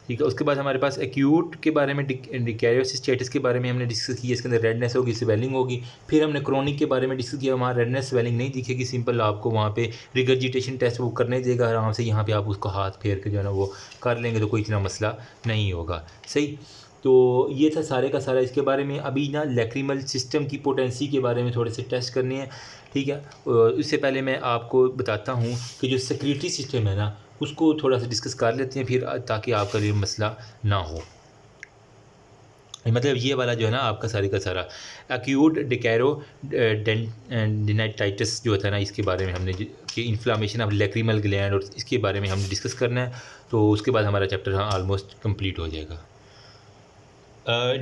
ठीक है, उसके बाद हमारे पास एक्यूट के बारे में, डिकैरियोसिस्टाइटिस के बारे में हमने डिस्कस किया। इसके अंदर रेडनेस होगी, स्वेलिंग होगी। फिर हमने क्रोनिक के बारे में डिस्कस किया, वहाँ रेडनेस स्वेलिंग नहीं दिखेगी, सिंपल आपको वहाँ पे रिगर्जिटेशन टेस्ट वो करने देगा आराम से। यहाँ पे आप उसको हाथ फेर के जो है ना वो कर लेंगे, तो कोई इतना मसला नहीं होगा। सही, तो ये था सारे का सारा इसके बारे में। अभी ना लैक्रिमल सिस्टम की पोटेंसी के बारे में थोड़े से टेस्ट करने हैं। ठीक है, इससे पहले मैं आपको बताता हूँ कि जो सेक्रेटरी सिस्टम है ना, उसको थोड़ा सा डिस्कस कर लेते हैं फिर, ताकि आपका ये मसला ना हो। मतलब ये वाला जो है ना आपका सारे का सारा एक्यूट डिकैरोडेंटाइटिस जो होता है ना, इसके बारे में हमने कि इन्फ्लामेशन ऑफ लैक्रिमल ग्लैंड, और इसके बारे में हमने डिस्कस करना है। तो उसके बाद हमारा चैप्टर हाँ ऑलमोस्ट कंप्लीट हो जाएगा।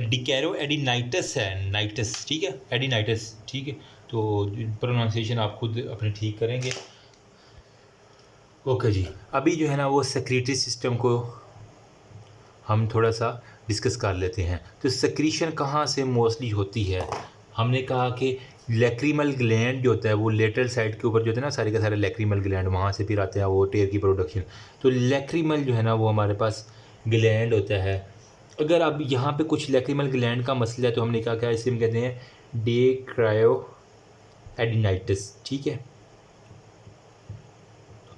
डिकैरो एडिनाइटिस है, नाइटिस, ठीक है, एडिनाइटिस, ठीक है। तो प्रोनाउंसिएशन आप खुद अपने ठीक करेंगे। ओके जी, अभी जो है ना वो सेक्रेटरी सिस्टम को हम थोड़ा सा डिस्कस कर लेते हैं। तो सेक्रीशन कहाँ से मोस्टली होती है? हमने कहा कि लैक्रिमल ग्लैंड जो होता है वो लेटरल साइड के ऊपर जो होता है ना, सारे का सारे लैक्रिमल ग्लैंड वहाँ से फिर आते हैं वो टेयर की प्रोडक्शन। तो लैक्रिमल जो है ना वो हमारे पास ग्लैंड होता है। अगर अब यहाँ पे कुछ लैक्रिमल ग्लैंड का मसला है तो हमने क्या इसे हम कहते हैं डेक्रायो एडिनाइटिस, ठीक है।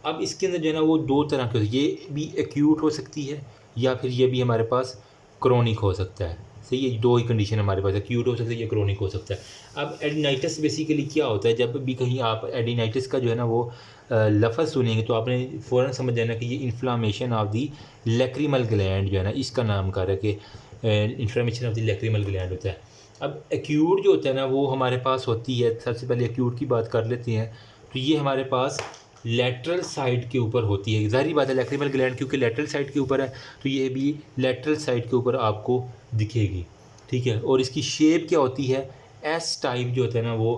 अब इसके अंदर जो है ना वो दो तरह के, ये भी एक्यूट हो सकती है या फिर ये भी हमारे पास क्रोनिक हो सकता है। सही है, दो ही कंडीशन हमारे पास, एक्यूट हो सकता है या क्रोनिक हो सकता है। अब एडिनाइटिस बेसिकली क्या होता है? जब भी कहीं आप एडिनाइटिस का जो है ना वो लफ्ज़ सुनेंगे तो आपने फ़ौरन समझ जाना कि ये inflammation of the lacrimal gland जो है ना, इसका नाम कर रहा है कि inflammation of the lacrimal gland होता है। अब एक्यूट जो होता है ना वो हमारे पास होती है, सबसे पहले एक्यूट की बात कर लेते हैं। तो ये हमारे पास लेटरल साइड के ऊपर होती है। ज़ाहिर बात है लैक्रिमल ग्लैंड क्योंकि लेटरल साइड के ऊपर है तो ये भी लेटरल साइड के ऊपर आपको दिखेगी, ठीक है। और इसकी शेप क्या होती है? एस टाइप जो होता है ना वो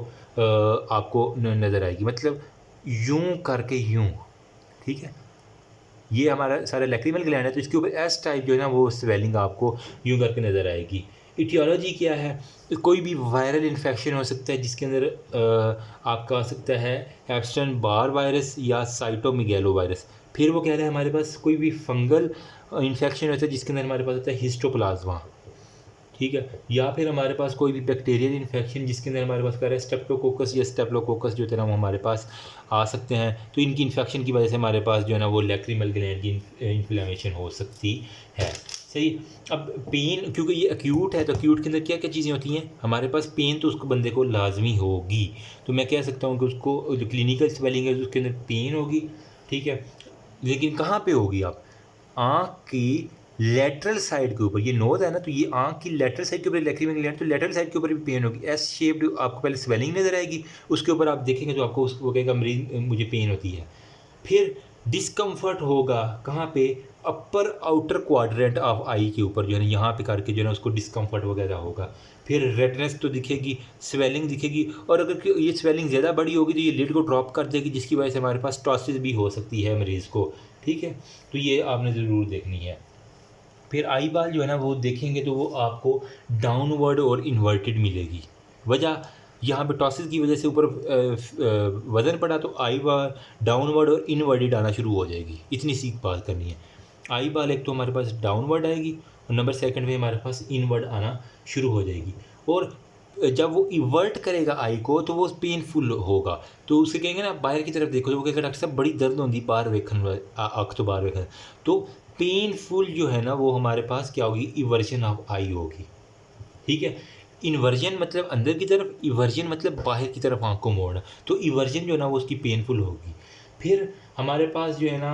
आपको नज़र आएगी, मतलब यूं करके यूं, ठीक है। ये हमारा सारा लैक्रिमल ग्लैंड है तो इसके ऊपर एस टाइप जो है ना वो स्वेलिंग आपको यूं करके नज़र आएगी। इटियोलॉजी क्या है? कोई भी वायरल इन्फेक्शन हो सकता है जिसके अंदर आपका आ सकता है एप्स्टेन बार वायरस या साइटोमेगालो वायरस। फिर वो कह रहे हैं हमारे पास कोई भी फंगल इन्फेक्शन होता है जिसके अंदर हमारे पास होता है हिस्टोप्लाज्मा, ठीक है। या फिर हमारे पास कोई भी बैक्टीरियल इन्फेक्शन जिसके अंदर हमारे पास कह रहा है स्टेप्टोकोकस या स्टेप्लोकोकस जो है ना वो हमारे पास आ सकते हैं। तो इनकी इन्फेक्शन की वजह से हमारे पास जो है ना वो लैक्रिमल ग्लैंड की इन्फ्लेमेशन हो सकती है। सही। अब पेन क्योंकि ये एक्यूट है तो एक्यूट के अंदर क्या क्या चीज़ें होती हैं? हमारे पास पेन तो उसको बंदे को लाजमी होगी। तो मैं कह सकता हूँ कि उसको जो क्लिनिकल स्वेलिंग है उसके अंदर पेन होगी, ठीक है। लेकिन कहाँ पे होगी? आप आँख की लेटरल साइड के ऊपर, ये नोज़ है ना तो ये आँख की लेटरल साइड के ऊपर लैक्रिमल ग्लैंड, तो लेटरल साइड के ऊपर भी पेन होगी। एस शेप्ड आपको पहले स्वेलिंग नज़र आएगी, उसके ऊपर आप देखेंगे तो आपको वो कहेगा मरीज मुझे पेन होती है। फिर डिस्कम्फर्ट होगा कहाँ पे? अपर आउटर क्वाड्रेंट ऑफ आई के ऊपर जो है ना यहाँ पे करके जो है ना उसको डिस्कम्फर्ट वगैरह होगा। फिर रेडनेस तो दिखेगी, स्वेलिंग दिखेगी, और अगर ये स्वेलिंग ज़्यादा बड़ी होगी तो ये लिड को ड्रॉप कर देगी जिसकी वजह से हमारे पास टॉसिस भी हो सकती है मरीज़ को, ठीक है। तो ये आपने ज़रूर देखनी है। फिर आई बाल जो है ना वो देखेंगे तो वो आपको डाउनवर्ड और इन्वर्टेड मिलेगी। वजह यहाँ पे टॉसिस की वजह से ऊपर वज़न पड़ा तो आई बाल डाउनवर्ड और इनवर्टेड आना शुरू हो जाएगी। इतनी सी बात करनी है। आई बाल एक तो हमारे पास डाउनवर्ड आएगी और नंबर सेकंड में हमारे पास इनवर्ड आना शुरू हो जाएगी। और जब वो इवर्ट करेगा आई को तो वो पेनफुल होगा। तो उसे कहेंगे ना बाहर की तरफ देखो तो वो कहेगा डॉक्टर साहब बड़ी दर्द होती बाहर वेखन अख तो बाहर वेखन। तो पेनफुल जो है ना वो हमारे पास क्या होगी? इवर्जन ऑफ आई होगी, ठीक है। इन्वर्जन मतलब अंदर की तरफ, इवर्जन मतलब बाहर की तरफ आँख को मोड़ना। तो इवर्जन जो है ना वो उसकी पेनफुल होगी। फिर हमारे पास जो है ना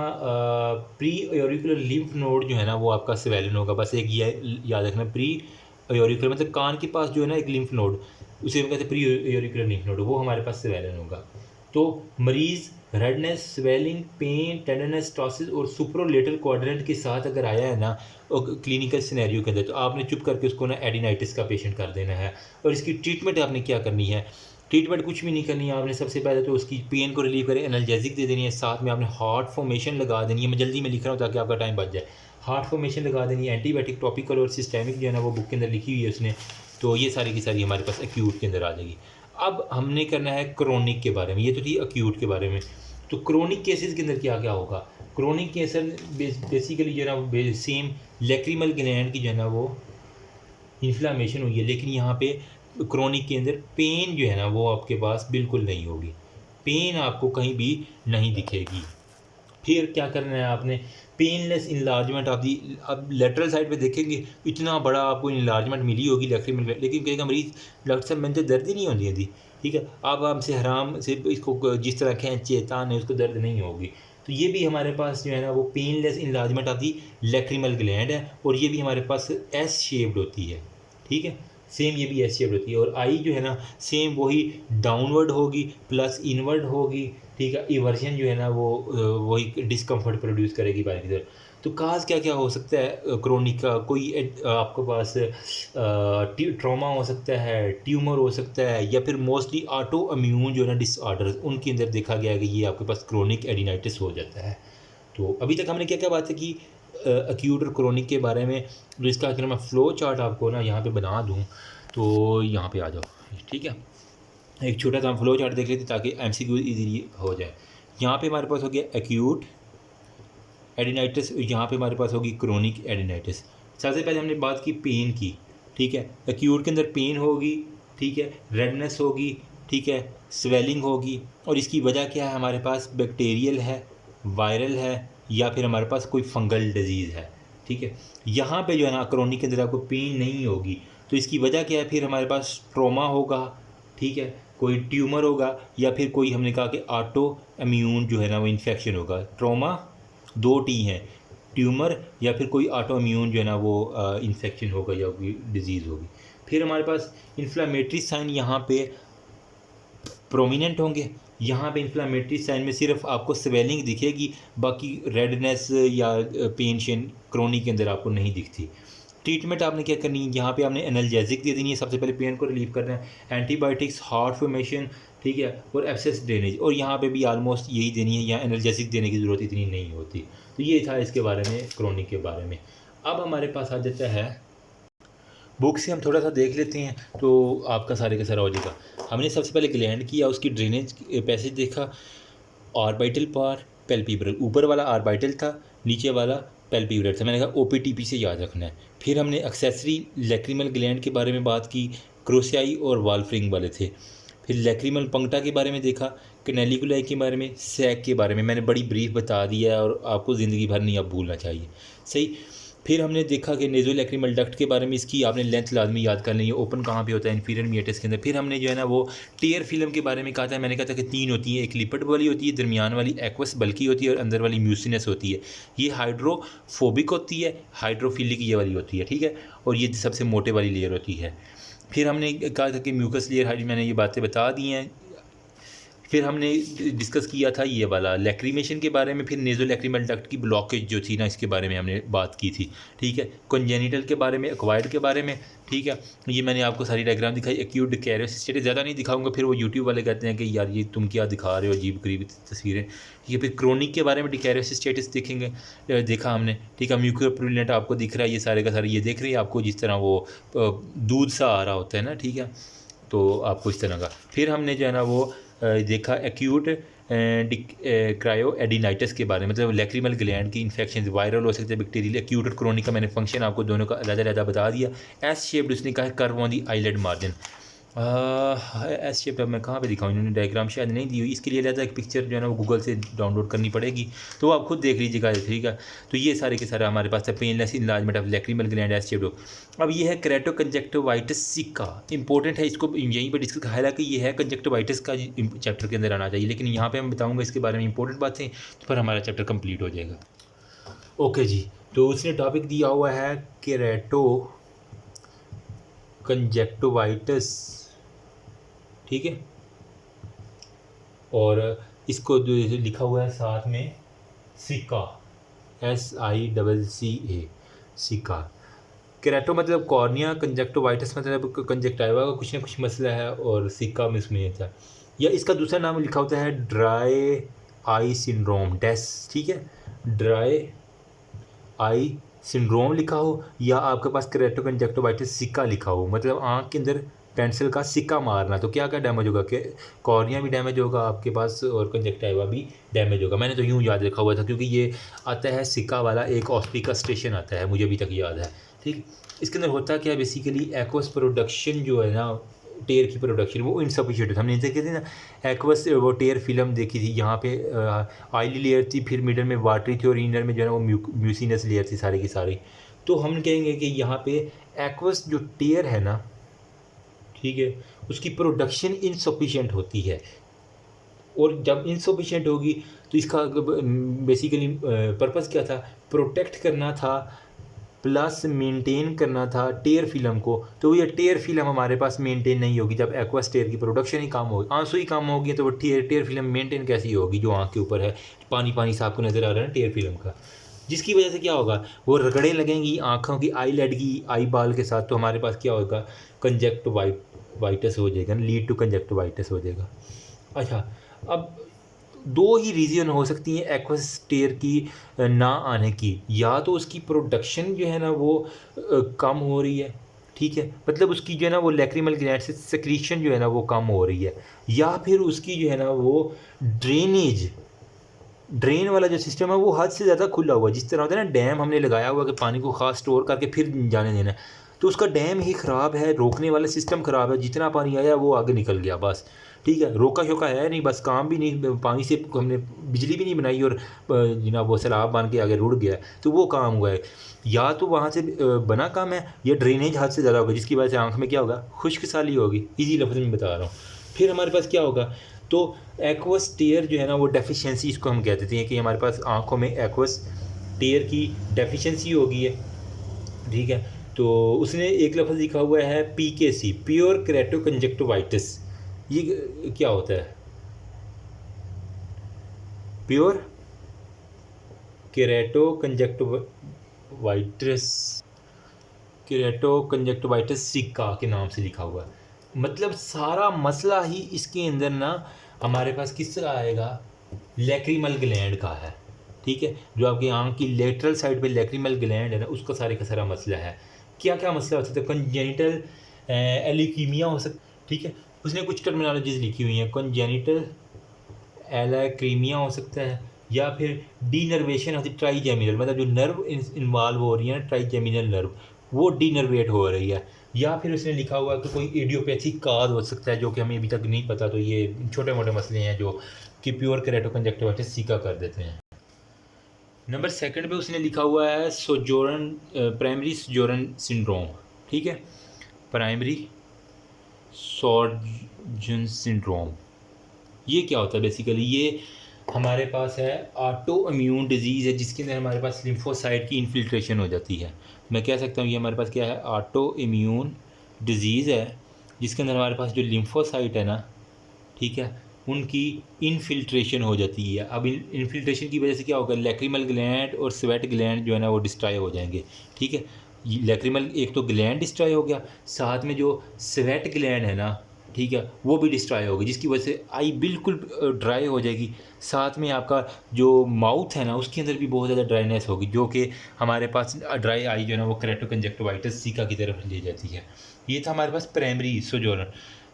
प्री ऑरिकुलर लिम्फ नोड जो है ना वो आपका स्वेलन होगा। बस एक ये याद रखना, प्री ऑरिकुलर मतलब कान के पास जो है ना एक लिम्फ नोड, उसे हम कहते हैं प्री ऑरिकुलर लिम्फ नोड, वो हमारे पास स्वेलन होगा। तो मरीज़ रेडनेस, स्वेलिंग, पेन, टेंडरनेस, टॉसिस और सुप्रोलेटरल क्वाड्रेंट के साथ अगर आया है ना क्लिनिकल सिनेरियो के अंदर तो आपने चुप करके उसको ना एडिनाइटिस का पेशेंट कर देना है। और इसकी ट्रीटमेंट आपने क्या करनी है? ट्रीटमेंट कुछ भी नहीं करनी है आपने। सबसे पहले तो उसकी पेन को रिलीव करें, एनाल्जेसिक दे देनी है, साथ में आपने हार्ट फॉर्मेशन लगा देनी है। मैं जल्दी में लिख रहा हूँ ताकि आपका टाइम बच जाए। हार्ट फॉर्मेशन लगा देनी है, एंटीबायोटिक टॉपिकल और सिस्टेमिक जो है ना वो बुक के अंदर लिखी हुई है उसने। तो ये सारी की सारी हमारे पास एक्यूट के अंदर आ जाएगी। अब हमने करना है क्रोनिक के बारे में, ये तो थी एक्यूट के बारे में। तो क्रोनिक केसेस के अंदर क्या क्या होगा? क्रोनिक केसेस बेसिकली जो है ना सेम लैक्रिमल ग्लैंड की जो है ना वो इन्फ्लामेशन हुई है, लेकिन यहाँ पे क्रोनिक के अंदर पेन जो है ना वो आपके पास बिल्कुल नहीं होगी, पेन आपको कहीं भी नहीं दिखेगी। फिर क्या करना है आपने? पेनलेस इनलार्जमेंट ऑफ दी, अब लेटरल साइड पे देखेंगे इतना बड़ा आपको इनलार्जमेंट मिली होगी लैक्रिमल, लेकिन कहेगा मरीज़ डॉक्टर साहब मैंने तो दर्द ही नहीं होती थी, ठीक है। आप हमसे हराम से इसको जिस तरह खींचे तान है उसको दर्द नहीं होगी। तो ये भी हमारे पास जो है ना वो painless enlargement of the lacrimal gland है, और ये भी हमारे पास एस शेप्ड होती है, ठीक है। सेम ये भी एस शेप्ड होती है। और आई जो है ना सेम वही डाउनवर्ड होगी प्लस इनवर्ड होगी, ठीक है। इवर्जन जो है ना वो वही डिस्कम्फर्ट प्रोड्यूस करेगी बाहर की तरफ। तो काज क्या क्या हो सकता है क्रोनिक का, कोई आपके पास ट्रॉमा हो सकता है, ट्यूमर हो सकता है, या फिर मोस्टली ऑटो इम्यून जो है ना डिसऑर्डर, उनके अंदर देखा गया है कि ये आपके पास क्रोनिक एडिनाइटिस हो जाता है। तो अभी तक हमने क्या क्या बातें की एक्यूट और क्रोनिक के बारे में। तो इसका अगर मैं फ़्लो चार्ट आपको ना यहाँ पे बना दूँ, तो यहाँ पे आ जाओ, ठीक है। एक छोटा सा फ़्लो चार्ट देख लेते ताकि MCQ ईजीली हो जाए। यहाँ पे हमारे पास हो गया एक्यूट एडिनाइटिस, यहाँ पे हमारे पास होगी क्रोनिक एडिनाइटिस। सबसे पहले हमने बात की पेन की, ठीक है। एक्यूट के अंदर पेन होगी, ठीक है, रेडनेस होगी, ठीक है, स्वेलिंग होगी, और इसकी वजह क्या है, हमारे पास बैक्टीरियल है, वायरल है, या फिर हमारे पास कोई फंगल डिजीज़ है, ठीक है। यहाँ पे जो है ना क्रोनिक के अंदर आपको पेन नहीं होगी, तो इसकी वजह क्या है, फिर हमारे पास ट्रॉमा होगा, ठीक है, कोई ट्यूमर होगा, या फिर कोई हमने कहा कि ऑटो इम्यून जो है ना वो इन्फेक्शन होगा। ट्रॉमा 2 टी हैं, ट्यूमर या फिर कोई ऑटो इम्यून जो है ना वो इन्फेक्शन होगा या कोई डिजीज़ होगी। फिर हमारे पास इन्फ्लामेटरी साइन यहाँ पे प्रोमिनेंट होंगे। यहाँ पे इन्फ्लामेटरी साइन में सिर्फ आपको स्वेलिंग दिखेगी, बाकी रेडनेस या पेन शेन क्रोनिक के अंदर आपको नहीं दिखती। ट्रीटमेंट आपने क्या करनी है, यहाँ पे आपने एनाल्जेसिक दे देनी है, सबसे पहले पेन को रिलीव करना है, एंटीबायोटिक्स, हार्ट फॉर्मेशन, ठीक है, और एब्सेस ड्रेनेज, और यहाँ पे भी आलमोस्ट यही देनी है, यहाँ एनाल्जेसिक देने की ज़रूरत इतनी नहीं होती। तो ये था इसके बारे में, क्रोनिक के बारे में। अब हमारे पास आ जाता है बुक से हम थोड़ा सा देख लेते हैं तो आपका सारे का सारा हो जाएगा। हमने सबसे पहले ग्लैंड किया, उसकी ड्रेनेज पैसेज देखा, ऑर्बिटल पार, पेल्पिब्रल, ऊपर वाला ऑर्बिटल था, नीचे वाला पेल्पिब्रल था। मैंने कहा OPTP से याद रखना है। फिर हमने एक्सेसरी लैक्रिमल ग्लैंड के बारे में बात की, क्रोसियाई और वाल्फरिंग वाले थे। फिर लैक्रिमल पंक्टा के बारे में देखा, कैनेलिकुलाई के बारे में, सैक के बारे में मैंने बड़ी ब्रीफ बता दिया है और आपको ज़िंदगी भर नहीं अब भूलना चाहिए, सही। फिर हमने देखा कि नेज़ोलैक्रिमल डक्ट के बारे में, इसकी आपने लेंथ लाजमी याद करनी है, ओपन कहाँ पे होता है, इन्फीरियर मीएटस के अंदर। फिर हमने जो है ना वो टीयर फिल्म के बारे में कहा था, मैंने कहा था कि 3 होती हैं, एक लिपिड वाली होती है, दरमियान वाली एक्वस बल्की होती है, और अंदर वाली म्यूसिनस होती है। ये हाइड्रोफोबिक होती है, हाइड्रोफिलिक ये वाली होती है, ठीक है, और ये सबसे मोटे वाली लेयर होती है। फिर हमने कहा था कि म्यूकस लेयर, मैंने ये बातें बता दी हैं। फिर हमने डिस्कस किया था ये वाला लैक्रीमेशन के बारे में, फिर नेज़ोलैक्रिमल डक्ट की ब्लॉकेज जो थी ना, इसके बारे में हमने बात की थी, ठीक है। कॉन्जेनिटल के बारे में, एक्वायर्ड के बारे में, ठीक है। ये मैंने आपको सारी डायग्राम दिखाई। एक्यूट डिकैरियोसिस ज़्यादा नहीं दिखाऊंगा, फिर वो यूट्यूब वाले कहते हैं कि यार ये तुम क्या दिखा रहे हो, अजीब करीब तस्वीरें, ठीक है। फिर क्रोनिक के बारे में डिकैरियोसिस देखेंगे, देखा हमने, ठीक है। म्यूकोप्रूलेंट आपको दिख रहा है, ये सारे का सारे ये देख रही है आपको, जिस तरह वो दूध सा आ रहा होता है ना, ठीक है, तो आपको इस तरह का। फिर हमने जो है ना वो देखा एक्यूट क्रायो एडिनाइटिस के बारे में, मतलब लैक्रिमल ग्लैंड की इन्फेक्शन, वायरल हो सकते हैं, बैक्टीरियल। एक्यूट और क्रोनिक का मैंने फंक्शन आपको दोनों का अलग-अलग बता दिया। एस शेप्ड उसने कहा है, curve on the eyelid margin. S shaped अब मैं कहाँ पे दिखाऊँ, इन्होंने डायग्राम शायद नहीं दी हुई, इसके लिए अलग एक पिक्चर जो है ना वो गूगल से डाउनलोड करनी पड़ेगी, तो आप खुद देख लीजिएगा, ठीक है। तो ये सारे के सारे हमारे पास है, painless enlargement of lacrimal gland, S shaped. अब ये है केराटोकंजक्टिवाइटिस सिक्का, इंपॉर्टेंट है, इसको यहीं पर डिस्कस, हालांकि ये है कंजक्टिवाइटिस का चैप्टर के अंदर आना चाहिए, लेकिन यहाँ पे मैं बताऊँगा इसके बारे में इंपॉर्टेंट बातें, तो फिर हमारा चैप्टर कंप्लीट हो जाएगा। ओके जी, तो उसने टॉपिक दिया हुआ है केराटो कंजक्टिवाइटिस, ठीक है, और इसको लिखा हुआ है साथ में सिक्का, SICCA, सिक्का। केराटो मतलब कॉर्निया, कंजक्टिवाइटिस मतलब कंजक्टाइवा का कुछ ना कुछ मसला है, और सिक्का में इसमें था, या इसका दूसरा नाम लिखा होता है ड्राई आई सिंड्रोम, ठीक है, ड्राई आई सिंड्रोम लिखा हो, या आपके पास केराटो कंजक्टिवाइटिस सिक्का लिखा हो, मतलब आँख के अंदर पेंसिल का सिक्का मारना, तो क्या क्या डैमेज होगा, कि कॉर्निया भी डैमेज होगा आपके पास, और कंजक्टाइवा भी डैमेज होगा। मैंने तो यूँ याद रखा हुआ था, क्योंकि ये आता है सिक्का वाला, एक ऑस्पी का स्टेशन आता है, मुझे अभी तक याद है, ठीक। इसके अंदर होता क्या है, बेसिकली एक्वस प्रोडक्शन जो है ना, टेयर की प्रोडक्शन वो इनसफिशिएंट है। हमने देखी थी ना एक्वस, वो टेयर फिल्म देखी थी, यहाँ पे ऑयली लेयर थी, फिर मिडल में वाटरी थी, और इनर में जो है ना वो म्यूसिनस लेयर थी सारी की सारी। तो हम कहेंगे कि यहाँ पे एक्वस जो टेयर है ना, ठीक है, उसकी प्रोडक्शन इनसफिशिएंट होती है, और जब इनसफिशिएंट होगी तो इसका बेसिकली पर्पस क्या था, प्रोटेक्ट करना था, प्लस मेंटेन करना था टेयर फिल्म को। तो ये टेयर फिल्म हमारे पास मेंटेन नहीं होगी, जब एक्वस टेयर की प्रोडक्शन ही कम होगी, आंसू ही कम होगी, तो वो टेयर फिल्म मेंटेन कैसी होगी, जो आँख के ऊपर है, पानी पानी सा आपको नज़र आ रहा है ना टेयर फिल्म का। जिसकी वजह से क्या होगा, वो रगड़े लगेंगी आँखों की आईलेड की आई बाल के साथ, तो हमारे पास क्या होगा, कंजक्टिवाइटिस हो जाएगा, लीड टू कंजक्टिवाइटिस हो जाएगा। अच्छा, अब दो ही रीज़न हो सकती हैं एक्वस टेयर की ना आने की, या तो उसकी प्रोडक्शन जो है ना वो कम हो रही है, ठीक है, मतलब उसकी जो है ना वो लैक्रिमल ग्लैंड से सेक्रीशन जो है ना वो कम हो रही है, या फिर उसकी जो है ना वो ड्रेन वाला जो सिस्टम है वो हद से ज़्यादा खुला हुआ है। जिस तरह होता है ना डैम हमने लगाया हुआ कि पानी को ख़ास स्टोर करके फिर जाने देना है, तो उसका डैम ही ख़राब है, रोकने वाला सिस्टम ख़राब है, जितना पानी आया वो आगे निकल गया बस, ठीक है, रोका शोका है नहीं, बस काम भी नहीं, पानी से हमने बिजली भी नहीं बनाई और जनाब वो सैलाब बन के आगे रुड़ गया, तो वो काम हुआ है। या तो वहाँ से बना काम है, या ड्रेनेज हद से ज़्यादा होगा, जिसकी वजह से आँख में क्या होगा, खुश्क साली होगी, ईजी लफ्ज़ में बता रहा हूँ। फिर हमारे पास क्या होगा, तो एक्वस टेयर जो है ना वो डेफिशिएंसी इसको हम कह देते हैं कि हमारे पास आँखों में एक्वस टेयर की डेफिशिएंसी हो गई है, ठीक है। तो उसने एक लफ्ज़ लिखा हुआ है PKC, प्योर केरेटो कंजक्टिवाइटिस। ये क्या होता है, प्योर केरेटो कंजक्टिवाइटिस सिक्का के नाम से लिखा हुआ है। मतलब सारा मसला ही इसके अंदर ना हमारे पास किसका आएगा, लैक्रिमल ग्लैंड का है, ठीक है, जो आपकी आँख की लेटरल साइड पे लैक्रिमल ग्लैंड है ना, उसका सारे का सारा मसला है। क्या क्या मसला हो सकता है, कंजेनिटल एलिकीमिया हो सकता, ठीक है, उसने कुछ टर्मिनोलॉजीज लिखी हुई हैं, कंजेनिटल एलाक्रीमिया हो सकता है, या फिर डीनर्वेशन होती ट्राईजेमिनल, मतलब जो नर्व इन्वॉल्व हो रही है ना, ट्राईजेमिनल नर्व वो डीनर्वेट हो रही है, या फिर उसने लिखा हुआ है कि कोई इडियोपैथिक काज हो सकता है जो कि हमें अभी तक नहीं पता। तो ये छोटे मोटे मसले हैं जो कि प्योर केरेटो कंजक्टिवाइटिस सीका कर देते हैं। नंबर सेकंड पे उसने लिखा हुआ है सोजोरन, प्राइमरी सोजोरन सिंड्रोम, ठीक है, प्राइमरी सोजन सिंड्रोम। ये क्या होता है बेसिकली, ये हमारे पास है ऑटो इम्यून डिजीज़ है, जिसके अंदर हमारे पास लिम्फोसाइट की इन्फिल्ट्रेशन हो जाती है। मैं कह सकता हूँ ये हमारे पास क्या है, ऑटो इम्यून डिजीज़ है, जिसके अंदर हमारे पास जो लिम्फोसाइट है ना, ठीक है, उनकी इनफिल्ट्रेशन हो जाती है। अब इनफिल्ट्रेशन की वजह से क्या होगा, लैक्रिमल ग्लैंड और स्वेट ग्लैंड जो है ना वो डिस्ट्रॉय हो जाएंगे, ठीक है। लैक्रिमल एक तो ग्लैंड डिस्ट्रॉय हो गया, साथ में जो स्वेट ग्लैंड है ना, ठीक है, वो भी डिस्ट्रॉय होगी, जिसकी वजह से आई बिल्कुल ड्राई हो जाएगी। साथ में आपका जो माउथ है ना उसके अंदर भी बहुत ज़्यादा ड्राइनेस होगी, जो कि हमारे पास ड्राई आई जो है ना वो केरेटो कंजक्टिवाइटिस सीका की तरफ ले जाती है। ये था हमारे पास प्राइमरी सोजोरन,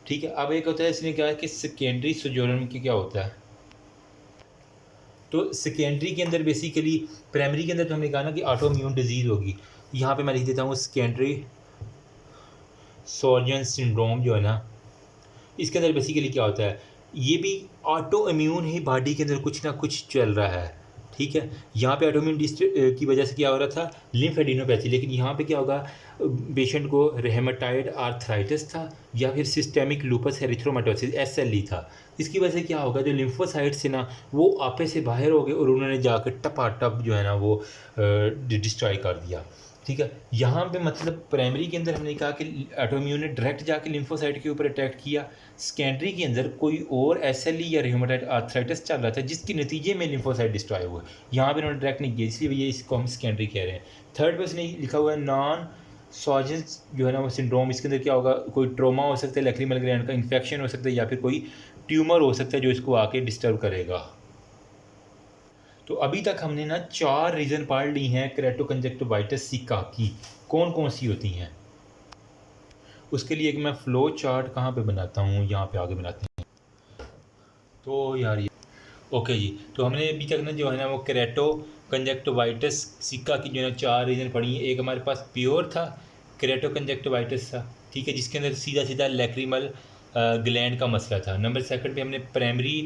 ठीक है। अब एक होता है, इसने कहा कि सेकेंडरी सोजोरन में क्या होता है, तो सेकेंडरी के अंदर बेसिकली, प्राइमरी के अंदर तो हमने कहा ना कि ऑटो इम्यून डिजीज़ होगी, यहाँ पे मैं लिख देता हूँ सेकेंडरी सोजन सिंड्रोम जो है ना, इसके अंदर बेसिकली क्या होता है, ये भी ऑटो इम्यून ही बॉडी के अंदर कुछ ना कुछ चल रहा है, ठीक है। यहाँ पे ऑटो इम्यून की वजह से क्या हो रहा था, लिम्फेडिनोपैथी, लेकिन यहाँ पे क्या होगा, पेशेंट को रेहेमेटाइड आर्थराइटिस था, या फिर सिस्टेमिक लूपस एरिथ्रोमाटोसिस SLE था। इसकी वजह से क्या होगा, जो लिम्फोसाइट से ना वो आपे से बाहर हो गए और उन्होंने जाकर टपाटप जो है ना वो डिस्ट्रॉय कर दिया, ठीक है। यहाँ पे मतलब प्राइमरी के अंदर हमने कहा कि ऑटोइम्यून ने डायरेक्ट जाके लिम्फोसाइट के ऊपर अटैक किया, सेकेंडरी के अंदर कोई और SLE या रियोमेटॉइड आर्थराइटिस चल रहा था जिसके नतीजे में लिम्फोसाइट डिस्ट्रॉय हुआ। यहाँ पे उन्होंने डायरेक्ट नहीं किया, इसलिए ये इसको हम सेकेंडरी कह रहे हैं। थर्ड पे उसने लिखा हुआ है नॉन सॉजेंस जो है ना वो सिंड्रोम, इसके अंदर क्या होगा, कोई ट्रोमा हो सकता है, लैक्रिमल ग्लैंड का इन्फेक्शन हो सकता है, या फिर कोई ट्यूमर हो सकता है जो इसको आके डिस्टर्ब करेगा। तो अभी तक हमने ना 4 रीज़न पढ़ ली हैं केरेटो कंजक्टिवाइटिस सीका की, कौन कौन सी होती हैं। उसके लिए एक मैं फ़्लो चार्ट कहाँ पे बनाता हूँ, यहाँ पे आगे बनाते हैं। तो यार ये ओके जी, तो हमने अभी तक ना जो है ना वो केरेटो कंजक्टिवाइटिस सीका की जो है ना 4 रीज़न पढ़ी हैं। एक हमारे पास प्योर था, केरेटो कंजक्टिवाइटिस था, ठीक है, जिसके अंदर सीधा सीधा लैक्रिमल ग्लैंड का मसला था। नंबर सेकंड पे हमने प्राइमरी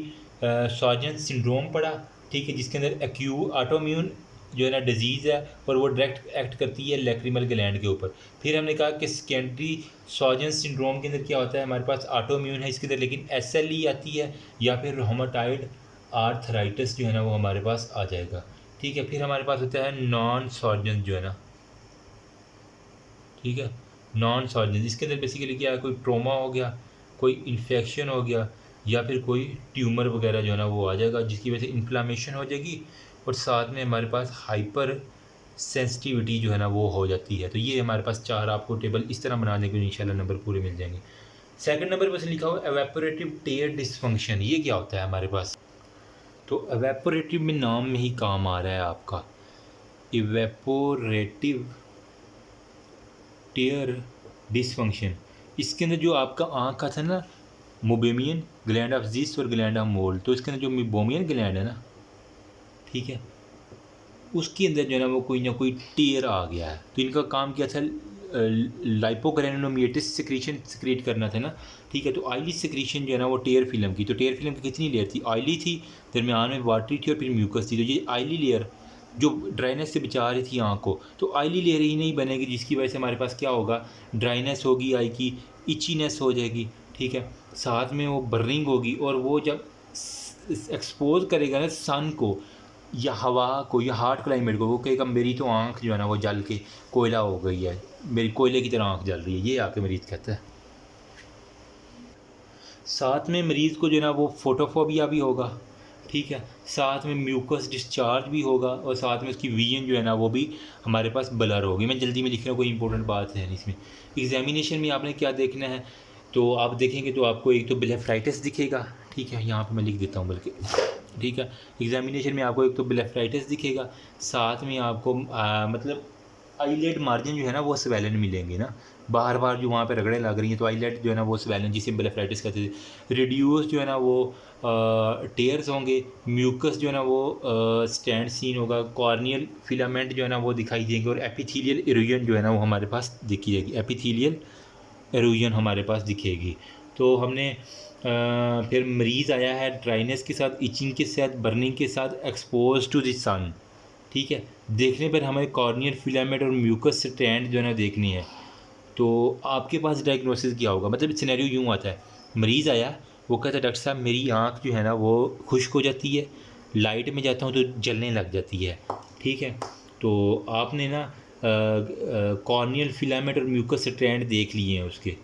सॉजन सिंड्रोम पढ़ा, ठीक है, जिसके अंदर एक्यूट ऑटोइम्यून जो है ना डिजीज़ है और वो डायरेक्ट एक्ट करती है लैक्रिमल ग्लैंड के ऊपर। फिर हमने कहा कि सेकेंडरी सॉजन सिंड्रोम के अंदर क्या होता है, हमारे पास ऑटोइम्यून है इसके अंदर, लेकिन SLE आती है, या फिर रोमेटॉइड आर्थराइटिस जो है ना वो हमारे पास आ जाएगा, ठीक है। फिर हमारे पास होता है नॉन सॉजन जो है ना, ठीक है, नॉन सॉजन, इसके अंदर बेसिकली क्या है, कोई ट्रोमा हो गया, कोई इन्फेक्शन हो गया, या फिर कोई ट्यूमर वगैरह जो है ना वो आ जाएगा, जिसकी वजह से इन्फ्लामेशन हो जाएगी और साथ में हमारे पास हाइपर सेंसिटिविटी जो है ना वो हो जाती है। तो ये हमारे पास 4 आपको टेबल इस तरह बना देंगे, इंशाल्लाह नंबर पूरे मिल जाएंगे। सेकंड नंबर पर लिखा हुआ एवेपोरेटिव टेयर डिसफंक्शन, ये क्या होता है हमारे पास? तो एवेपोरेटिव में नाम में ही काम आ रहा है आपका, इवेपोरेटिव टेयर डिसफंक्शन। इसके अंदर जो आपका आँख का था ना, मोबेमियन ग्लैंड ऑफ ज़िस और ग्लैंड ऑफ मोल, तो इसके अंदर जो मोबेमियन ग्लैंड है ना, ठीक है, उसके अंदर जो है ना वो कोई ना कोई टेयर आ गया है। तो इनका काम क्या था, लाइपोग्रैनुलोमेटिस सिक्रीशन सिक्रीट करना था ना, ठीक है। तो ऑयली सिक्रीशन जो है ना वो टेयर फिल्म की, तो टेयर फिल्म की कितनी लेयर थी, ऑयली थी, दरमियान में वाटरी थी और फिर म्यूकस थी। तो ये ऑयली लेयर जो ड्राइनेस से बचा रही थी आँख को, तो ऑयली लेयर ही नहीं बनेगी, जिसकी वजह से हमारे पास क्या होगा, ड्राइनेस होगी आई की, इचीनेस हो जाएगी, ठीक है, साथ में वो बर्निंग होगी। और वो जब एक्सपोज करेगा ना सन को या हवा को या हार्ड क्लाइमेट को, वो कहेगा मेरी तो आँख जो है ना वो जल के कोयला हो गई है, मेरी कोयले की तरह आँख जल रही है, ये आके मरीज़ कहता है। साथ में मरीज़ को जो है ना वो फोटोफोबिया भी होगा, ठीक है, साथ में म्यूकस डिस्चार्ज भी होगा, और साथ में उसकी विजन जो है ना वो भी हमारे पास ब्लर होगी। मैं जल्दी में लिख रहा हूँ, कोई इंपॉर्टेंट बात है इसमें। एग्जामिनेशन में आपने क्या देखना है, तो आप देखेंगे तो आपको एक तो ब्लेफराइटिस दिखेगा, ठीक है, यहाँ पे मैं लिख देता हूँ बल्कि, ठीक है। एग्जामिनेशन में आपको एक तो ब्लेफराइटिस दिखेगा, साथ में आपको मतलब आईलेट मार्जिन जो है ना वो स्वेलन मिलेंगे ना, बार बार जो वहाँ पे रगड़े लग रही हैं, तो आईलेट जो है ना वो स्वेलन, जिसे ब्लेफराइटिस कहते थे। रिड्यूस जो है ना वो टेयर्स होंगे, म्यूकस जो है ना वो स्टैंड सीन होगा, कॉर्नियल फिलामेंट जो है ना वो दिखाई देंगे, और एपिथेलियल इरोजन जो है ना वो हमारे पास दिखी जाएगी, एपिथेलियल इरोजन हमारे पास दिखेगी। तो हमने फिर मरीज़ आया है ड्राइनेस के साथ, इचिंग के साथ, बर्निंग के साथ, एक्सपोज टू द सन, ठीक है। देखने पर हमें कॉर्नियल फिलामेंट और म्यूकस स्टैंड जो है ना देखनी है। तो आपके पास डायग्नोसिस क्या होगा, मतलब सिनेरियो यूँ आता है, मरीज़ आया, वो कहता है डॉक्टर साहब मेरी आँख जो है ना वो खुश्क हो जाती है, लाइट में जाता हूँ तो जलने लग जाती है, ठीक है। तो आपने ना कॉर्नियल फिलामेंट और म्यूकस स्ट्रैंड देख लिए हैं उसके,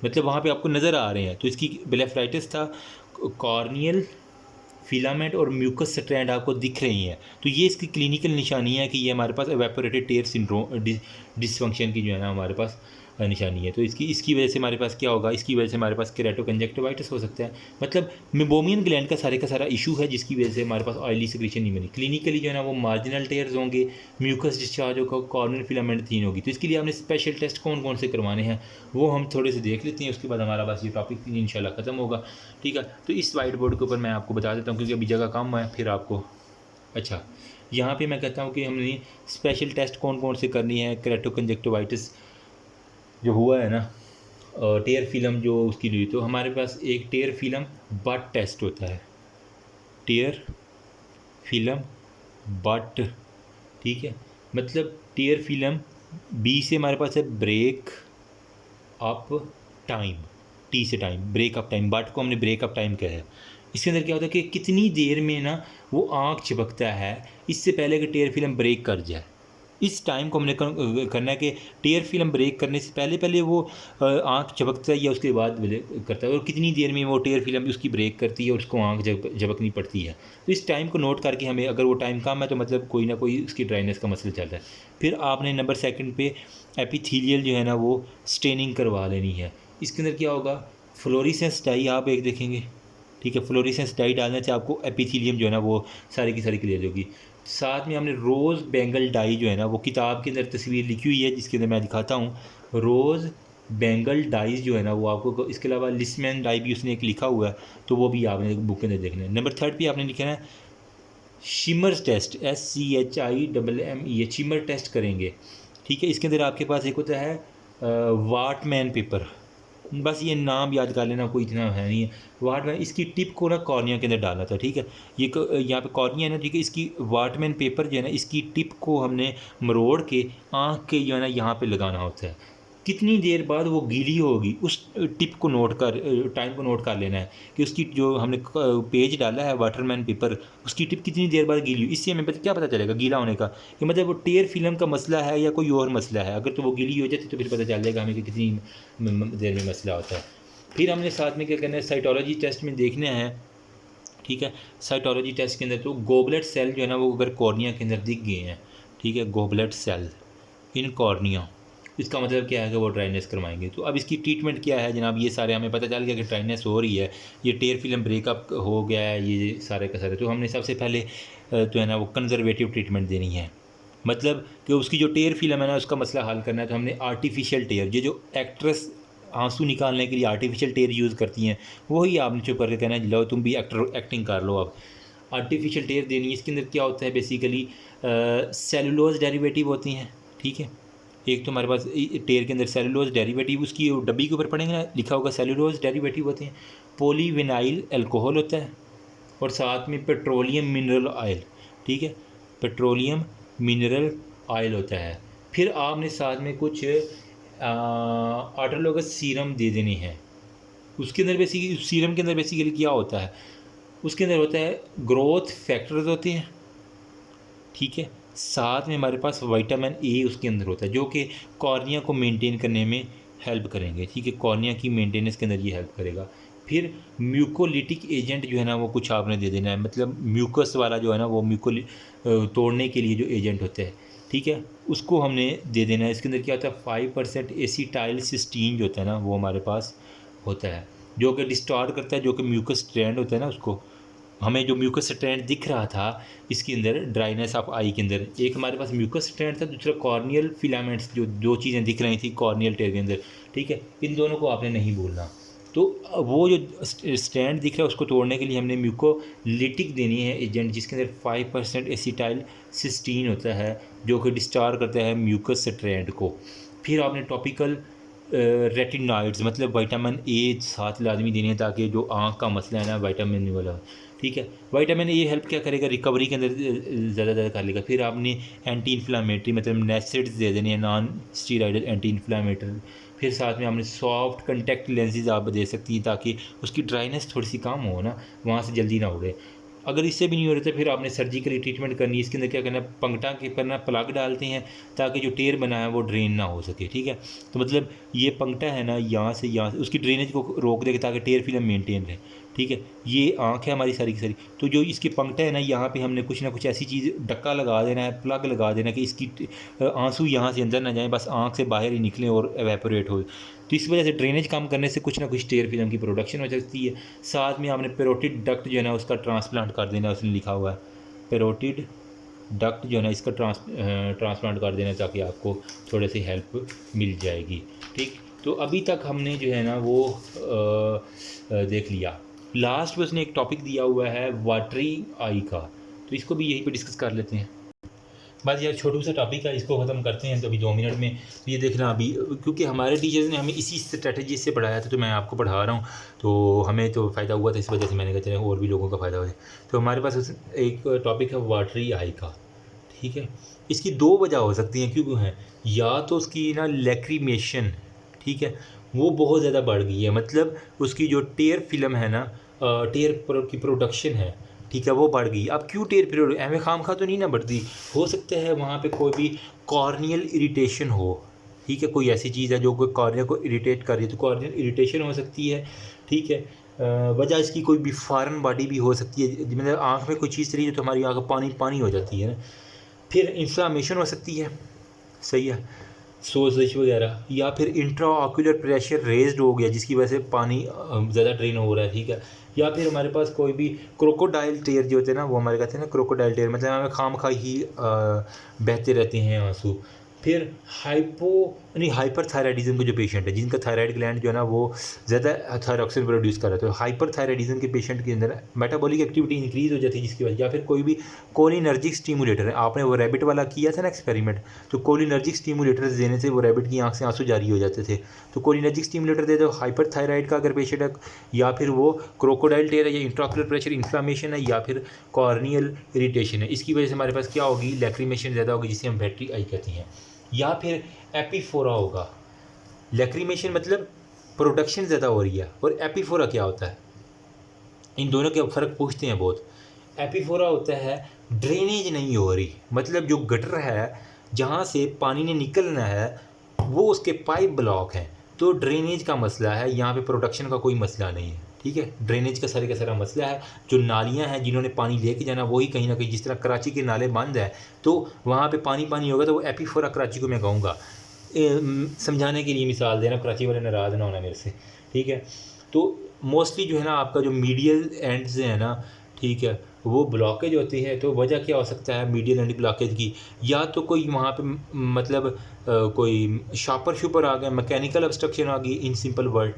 मतलब वहाँ पे आपको नज़र आ रहे हैं, तो इसकी ब्लेफराइटिस था, कॉर्नियल फिलामेंट और म्यूकस स्ट्रैंड आपको दिख रही हैं। तो ये इसकी क्लिनिकल निशानी है कि ये हमारे पास एवेपोरेटेड टेयर सिंड्रोम डिसफंक्शन की जो है ना हमारे पास निशानी है। तो इसकी वजह से हमारे पास क्या होगा, इसकी वजह से हमारे पास केराटोकंजक्टिवाइटिस हो सकता है, मतलब मेबोमियन ग्लैंड का सारा इशू है, जिसकी वजह से हमारे पास ऑयली सिक्रीशन नहीं बनी। क्लिनिकली जो है ना वो मार्जिनल टेयर्स होंगे, म्यूकस डिस्चार्ज होगा, कॉर्नियल फिलामेंट थीन होगी। तो इसके लिए आपने स्पेशल टेस्ट कौन कौन से करवाने हैं वो हम थोड़े से देख लेते हैं, उसके बाद हमारा बस ये टॉपिक इंशाल्लाह ख़त्म होगा, ठीक है। तो इस वाइट बोर्ड के ऊपर मैं आपको बता देता हूँ, क्योंकि अभी जगह कम है, फिर आपको अच्छा यहाँ पे मैं कहता हूँ कि हमने स्पेशल टेस्ट कौन कौन से करनी है। केराटोकंजक्टिवाइटिस जो हुआ है ना, टेयर फिल्म जो उसकी हुई, तो हमारे पास एक टेयर फिल्म बट टेस्ट होता है, टेयर फिल्म बट, ठीक है, मतलब टेयर फिल्म बी से हमारे पास है ब्रेक अप टाइम, टी से time, break up time, but को हमने ब्रेक अप टाइम कहा है। इसके अंदर क्या होता है कि कितनी देर में ना वो आँख चिपकता है इससे पहले कि टेयर फिल्म ब्रेक कर जाए, इस टाइम को हमने करना है कि टेयर फिल्म ब्रेक करने से पहले पहले वो आँख झपकता है या उसके बाद करता है, और कितनी देर में वो टेयर फिल्म उसकी ब्रेक करती है और उसको आँख झपकनी पड़ती है। तो इस टाइम को नोट करके हमें, अगर वो टाइम कम है तो मतलब कोई ना कोई उसकी ड्राइनेस का मसला चल रहा है। फिर आपने नंबर सेकंड पे एपिथेलियल जो है ना वो स्टेनिंग करवा लेनी है। इसके अंदर क्या होगा, फ्लोरेसेंस डाई आप एक देखेंगे, ठीक है, फ्लोरेसेंस डाई डालने से आपको एपिथेलियम जो है ना वो सारी की सारी क्लियर होगी। साथ में हमने रोज़ बेंगल डाई जो है ना वो किताब के अंदर तस्वीर लिखी हुई है, जिसके अंदर मैं दिखाता हूँ, रोज़ बेंगल डाइज जो है ना वो आपको, इसके अलावा लिस्मैन डाई भी उसने एक लिखा हुआ है, तो वो भी आपने बुक के अंदर देखना है। नंबर थर्ड पे आपने लिखना है Schirmer test, SCHIMME, Schirmer test करेंगे, ठीक है। इसके अंदर आपके पास एक होता है वाटमैन पेपर, बस ये नाम याद कर लेना, कोई इतना है नहीं है। वाटमैन, इसकी टिप को ना कॉर्निया के अंदर डालना था, ठीक है, ये यहाँ पे कॉर्निया है ना, ठीक है, इसकी वाटमैन पेपर जो है ना इसकी टिप को हमने मरोड़ के आँख के जो है ना यहाँ पे लगाना होता है। कितनी देर बाद वो गीली होगी उस टिप को नोट कर, टाइम को नोट कर लेना है कि उसकी जो हमने पेज डाला है वाटरमैन पेपर, उसकी टिप कितनी देर बाद गीली हुई। इससे हमें क्या पता चलेगा गीला होने का, कि मतलब वो टेयर फिल्म का मसला है या कोई और मसला है। अगर तो वो गीली हो जाती तो फिर पता चल जाएगा हमें कि कितनी देर में मसला होता है। फिर हमने साथ में क्या करना है, साइटोलॉजी टेस्ट में देखना है ठीक है। साइटोलॉजी टेस्ट के अंदर तो गोबलेट सेल जो है ना वो अगर कॉर्निया के अंदर दिख गए हैं, ठीक है, गोबलेट सेल इन कॉर्निया, इसका मतलब क्या है कि वो ड्राइनेस करवाएंगे। तो अब इसकी ट्रीटमेंट क्या है जनाब, ये सारे हमें पता चल गया कि ड्राइनेस हो रही है, ये टेयर फिल्म ब्रेकअप हो गया है, ये सारे का सारे। तो हमने सबसे पहले तो है ना वो कंजर्वेटिव ट्रीटमेंट देनी है, मतलब कि उसकी जो टेयर फिल्म है ना उसका मसला हल करना है। तो हमने आर्टिफिशियल टेयर, ये जो एक्ट्रेस आंसू निकालने के लिए आर्टिफिशियल टेयर यूज़ करती हैं, वही आपने चुप करके कहना है लो तुम भी एक्टिंग कर लो। अब आर्टिफिशियल टेयर देनी है। इसके अंदर क्या होता है बेसिकली, सेलुलोज डेरिवेटिव होती हैं, ठीक है। एक तो हमारे पास टेयर के अंदर सेलुलोज डेरिवेटिव, उसकी डब्बी के ऊपर पढ़ेंगे ना लिखा होगा सेलुलोज डेरिवेटिव होते हैं। पॉलीविनाइल अल्कोहल होता है और साथ में पेट्रोलियम मिनरल ऑयल, ठीक है, पेट्रोलियम मिनरल ऑयल होता है। फिर आपने साथ में कुछ ऑटोलोगस सीरम दे देनी है। उसके अंदर बेसिकली सीरम के अंदर बेसिकली क्या होता है, उसके अंदर होता है ग्रोथ फैक्टर्स होते हैं, ठीक है। साथ में हमारे पास विटामिन ए उसके अंदर होता है जो कि कॉर्निया को मेंटेन करने में हेल्प करेंगे, ठीक है, कॉर्निया की मेंटेनेंस के अंदर ये हेल्प करेगा। फिर म्यूकोलिटिक एजेंट जो है ना वो कुछ आपने दे देना है, मतलब म्यूकस वाला जो है ना वो तोड़ने के लिए जो एजेंट होता है, ठीक है, उसको हमने दे देना है। इसके अंदर क्या होता है 5% एसिटाइल सिस्टीन जो होता है ना वो हमारे पास होता है, जो कि डिस्टार्ट करता है, जो कि म्यूकस स्ट्रैंड होता है ना उसको। हमें जो म्यूकस स्ट्रैंड दिख रहा था इसके अंदर ड्राइनेस ऑफ आई के अंदर, एक हमारे पास म्यूकस स्ट्रैंड था, दूसरा कॉर्नियल फिलामेंट्स, जो दो चीज़ें दिख रही थी कॉर्नियल टेयर के अंदर, ठीक है। इन दोनों को आपने नहीं भूलना। तो वो जो स्टैंड दिख रहा है उसको तोड़ने के लिए हमने म्यूकोलिटिक देनी है एजेंट, जिसके अंदर 5% एसिटाइल सिस्टीन होता है जो कि डिस्चार्ज करता है म्यूकस स्ट्रैंड को। फिर आपने टॉपिकल रेटिनॉइड्स मतलब विटामिन ए साथ लाजमी देनी है ताकि जो आँख का मसला है ना विटामिन वाला, ठीक है। विटामिन ए हेल्प क्या करेगा, रिकवरी के अंदर ज़्यादा कर लेगा। फिर आपने एंटी इन्फ्लामेटरी मतलब नेसिड्स दे देने हैं, नॉन स्टीराइडल एंटी इन्फ्लामेटरी। फिर साथ में हमने सॉफ्ट कंटेक्ट लेंसेज आप दे सकती हैं ताकि उसकी ड्राइनेस थोड़ी सी कम हो ना, वहाँ से जल्दी ना उड़े। अगर इससे भी नहीं हो रहा तो फिर आपने सर्जिकली ट्रीटमेंट करनी है। इसके अंदर क्या करना है, पंगटा के पर ना प्लग डालते हैं ताकि जो टेयर बना है वो ड्रेन ना हो सके, ठीक है। तो मतलब ये पंगटा है ना यहाँ से उसकी ड्रेनेज को रोक देगा ताकि टेयर फिल्म मेंटेन रहे, ठीक है। ये आँख है हमारी सारी की सारी। तो जो इसकी पंगटा है ना यहाँ पे हमने कुछ ना कुछ ऐसी चीज़ डक्का लगा देना है, प्लग लगा देना है कि इसकी आंसू यहाँ से अंदर ना जाए, बस आँख से बाहर ही निकलें और एवेपोरेट हो। तो इस वजह से ड्रेनेज कम करने से कुछ ना कुछ टेयर फिल्म की प्रोडक्शन हो सकती है। साथ में आपने पेरोटिड डक्ट जो है ना उसका ट्रांसप्लांट कर देना, उसने लिखा हुआ है पेरोटिड डक्ट जो है ना इसका ट्रांसप्लांट कर देना ताकि आपको थोड़े से हेल्प मिल जाएगी, ठीक। तो अभी तक हमने जो है ना वो देख लिया। लास्ट में उसने एक टॉपिक दिया हुआ है वाटरी आई का, तो इसको भी यहीं पे डिस्कस कर लेते हैं। बस यार छोटू सा टॉपिक है, इसको ख़त्म करते हैं तो अभी 2 मिनट में। तो ये देखना अभी क्योंकि हमारे टीचर्स ने हमें इसी स्ट्रेटजी से पढ़ाया था तो मैं आपको पढ़ा रहा हूँ, तो हमें तो फ़ायदा हुआ था, इस वजह से मैंने कहा चले और भी लोगों का फ़ायदा हो जाए। तो हमारे पास एक टॉपिक है वाटरी आई का, ठीक है। इसकी 2 वजह हो सकती हैं, क्यों है, या तो उसकी ना लैक्रीमेशन, ठीक है, वो बहुत ज़्यादा बढ़ गई है, मतलब उसकी जो टेयर फिल्म है ना, टेयर की प्रोडक्शन है, ठीक है, वो बढ़ गई। अब क्यों टेयर पीरियड एवं खाम खा तो नहीं ना बढ़ती, हो सकता है वहाँ पे कोई भी कॉर्नियल इरिटेशन हो, ठीक है, कोई ऐसी चीज़ है जो कोई कॉर्निया को इरिटेट कर रही है, तो कॉर्नियल इरिटेशन हो सकती है, ठीक है। वजह इसकी कोई भी फॉरेन बॉडी भी हो सकती है, मतलब आँख में कोई चीज़ चली तो हमारी आँख पानी पानी हो जाती है ना। फिर इन्फ्लामेशन हो सकती है, सही है, सोजिश वगैरह, या फिर इंट्रा ऑक्यूलर प्रेशर रेज्ड हो गया जिसकी वजह से पानी ज़्यादा ड्रेन हो रहा है, ठीक है। या फिर हमारे पास कोई भी क्रोकोडाइल टेयर जो होते हैं ना, वो हमारे कहते हैं ना क्रोकोडाइल टेयर, मतलब हमें खाम खा ही बहते रहते हैं आंसू। फिर हाइपर थायराइडिज्म के जो पेशेंट है जिनका थायराइड ग्लैंड जो है ना वो ज़्यादा थायरॉक्सिन प्रोड्यूस कर रहा है, तो हाइपर थायराइडिज्म के पेशेंट के अंदर मेटाबॉलिक एक्टिविटी इंक्रीज़ हो जाती है जिसकी वजह। या फिर कोई भी कोलिनर्जिक स्टिमुलेटर है, आपने वो रैबिट वाला किया था ना एक्सपेरिमेंट, तो कोलिनर्जिक स्टिमुलेटर देने से वो रैबिट की आँख से आंसू जारी हो जाते थे। तो कोलिनर्जिक स्टिमुलेटर दे दो हाइपर थायराइड का अगर पेशेंट है, या फिर वो क्रोकोडाइल टेयर है, या इंट्राऑक्यूलर प्रेशर इन्फ्लामेशन है, या फिर कॉर्नियल इरिटेशन है, इसकी वजह से हमारे पास क्या होगी, लैक्रीमेशन ज़्यादा होगी जिसे हम बैटरी आई कहते हैं। या फिर एपीफोरा होगा, लैक्रीमेशन मतलब प्रोडक्शन ज़्यादा हो रही है, और एपीफोरा क्या होता है, इन दोनों के फ़र्क पूछते हैं बहुत। एपीफोरा होता है ड्रेनेज नहीं हो रही, मतलब जो गटर है जहाँ से पानी ने निकलना है वो उसके पाइप ब्लॉक हैं, तो ड्रेनेज का मसला है, यहाँ पे प्रोडक्शन का कोई मसला नहीं है, ठीक है। ड्रेनेज का सारा मसला है। जो नालियाँ हैं जिन्होंने पानी लेके जाना वही कहीं ना कहीं, जिस तरह कराची के नाले बंद है तो वहाँ पे पानी होगा, तो वो एपीफोरा कराची को मैं कहूँगा, समझाने के लिए मिसाल देना, कराची वाले नाराज़ ना होना मेरे से, ठीक है। तो मोस्टली जो है ना आपका जो मीडियल एंड से है ना, ठीक है, वो ब्लॉकेज होती है। तो वजह क्या हो सकता है मीडियल एंड ब्लॉकेज की? या तो कोई वहाँ पे मतलब कोई शॉपर आ गया, मैकेनिकल ऑब्स्ट्रक्शन आ गई, in simple word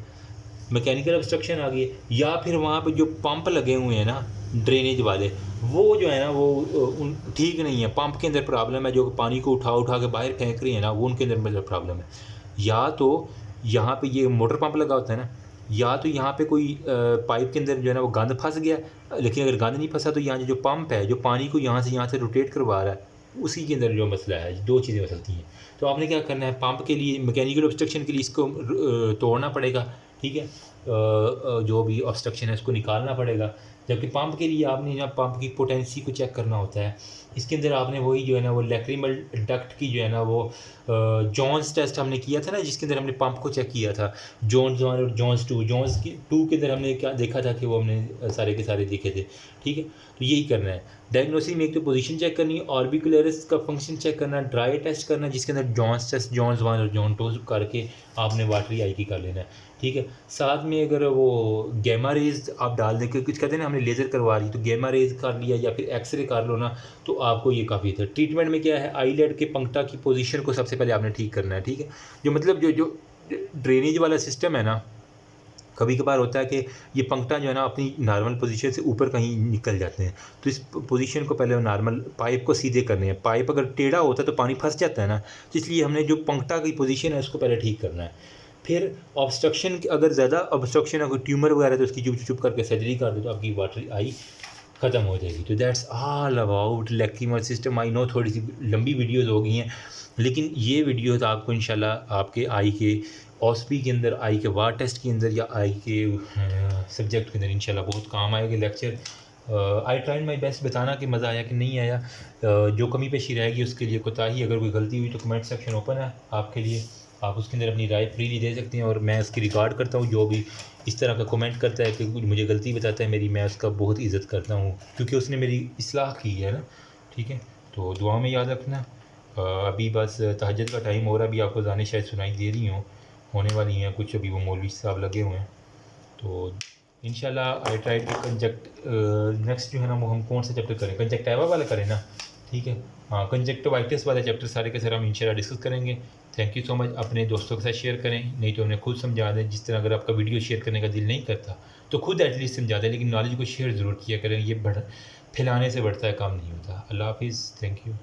mechanical obstruction आ गई है, या फिर वहाँ पे जो पंप लगे हुए हैं ना ड्रेनेज वाले, वो जो है ना वो ठीक नहीं है। पंप के अंदर प्रॉब्लम है, जो पानी को उठा के बाहर फेंक रही है ना, वो उनके अंदर मतलब प्रॉब्लम है। या तो यहाँ पे ये मोटर पंप लगा होता है ना, या तो यहाँ पे कोई पाइप के अंदर जो है ना वो गंद फंस गया। लेकिन अगर गंद नहीं फंसा तो यहाँ जो पंप है जो पानी को यहाँ से रोटेट करवा रहा है, उसी के अंदर जो मसला है, दो चीज़ें हो सकती हैं। तो आपने क्या करना है, पंप के लिए मैकेनिकल ऑब्स्ट्रक्शन के लिए इसको तोड़ना पड़ेगा, ठीक है। जो भी ऑब्स्ट्रक्शन है उसको निकालना पड़ेगा। जबकि पंप के लिए आपने ना पंप की पोटेंसी को चेक करना होता है। इसके अंदर आपने वही जो है ना वो लैक्रिमल डक्ट की जो है ना वो जोन्स टेस्ट हमने किया था ना, जिसके अंदर हमने पंप को चेक किया था, जोन्स 1 और जोन्स 2। जोन्स की 2 के अंदर हमने क्या देखा था कि वो हमने सारे के सारे देखे थे, ठीक है। तो यही करना है डायग्नोसिस में, एक तो पोजीशन चेक करनी है, ऑर्बिकुलरिस का फंक्शन चेक करना, ड्राई टेस्ट करना, जिसके अंदर जोन्स टेस्ट जोन्स 1 और जोन 2 करके आपने वाटरी आई की कर लेना है, ठीक है। साथ में अगर वो गैमा रेज आप डाल दें, कुछ कहते हैं ना हमने लेज़र करवा ली, तो गैमा रेज कर लिया या फिर एक्सरे कर लो ना, तो आपको ये काफ़ी था। ट्रीटमेंट में क्या है, आईलेड के पंक्टा की पोजीशन को सबसे पहले आपने ठीक करना है, ठीक है। जो मतलब जो ड्रेनेज वाला सिस्टम है ना, कभी कभार होता है कि ये पंक्टा जो है ना अपनी नॉर्मल पोजीशन से ऊपर कहीं निकल जाते हैं, तो इस पोजीशन को पहले नॉर्मल पाइप को सीधे करने हैं। पाइप अगर टेढ़ा होता है तो पानी फंस जाता है ना, तो इसलिए हमने जो पंक्टा की पोजीशन है उसको पहले ठीक करना है। फिर ऑब्स्ट्रक्शन, अगर ज़्यादा ऑब्स्ट्रक्शन है, कोई ट्यूमर वगैरह, तो उसकी चुप करके सर्जरी कर दो तो आपकी वाटरी आई ख़त्म हो जाएगी। तो that's all about lacrimal system. I know थोड़ी सी लंबी वीडियोज़ हो गई हैं, लेकिन ये वीडियोस आपको इंशाल्लाह आपके आई के ऑस्पी के अंदर, आई के वार टेस्ट के अंदर या आई के सब्जेक्ट के अंदर इंशाल्लाह बहुत काम आएगा lecture. I tried my best बताना कि मज़ा आया कि नहीं आया। जो कमी पेशी रहेगी उसके लिए कोताही, अगर कोई गलती हुई तो कमेंट सेक्शन ओपन है आपके लिए, आप उसके अंदर अपनी राय फ्रीली दे सकते हैं और मैं उसकी रिकॉर्ड करता हूँ। जो भी इस तरह का कमेंट करता है कि मुझे गलती बताता है मेरी, मैं उसका बहुत इज़्ज़त करता हूँ क्योंकि उसने मेरी इस्लाह की है ना, ठीक है। तो दुआ में याद रखना। अभी बस तहज्जुद का टाइम हो रहा है, अभी आपको जाने शायद सुनाई दे रही हूँ, होने वाली हैं कुछ, अभी वो मौलवी साहब लगे हुए हैं। तो इंशाल्लाह आई ट्राई टू कंजक्ट नेक्स्ट जो है ना वो हम कौन सा चैप्टर करें, कंजक्टिवा वाला करें ना, ठीक है। हाँ, कंजक्टिवाइटिस वाला चैप्टर सारे के सारे हम इंशाल्लाह डिस्कस करेंगे। Thank you so much. अपने दोस्तों के साथ शेयर करें, नहीं तो उन्हें खुद समझा दें। जिस तरह अगर आपका वीडियो शेयर करने का दिल नहीं करता तो खुद एटलीस्ट समझा दें, लेकिन नॉलेज को शेयर ज़रूर किया करें। ये फैलाने से बढ़ता है, काम नहीं होता। अल्लाह हाफिज़, थैंक यू।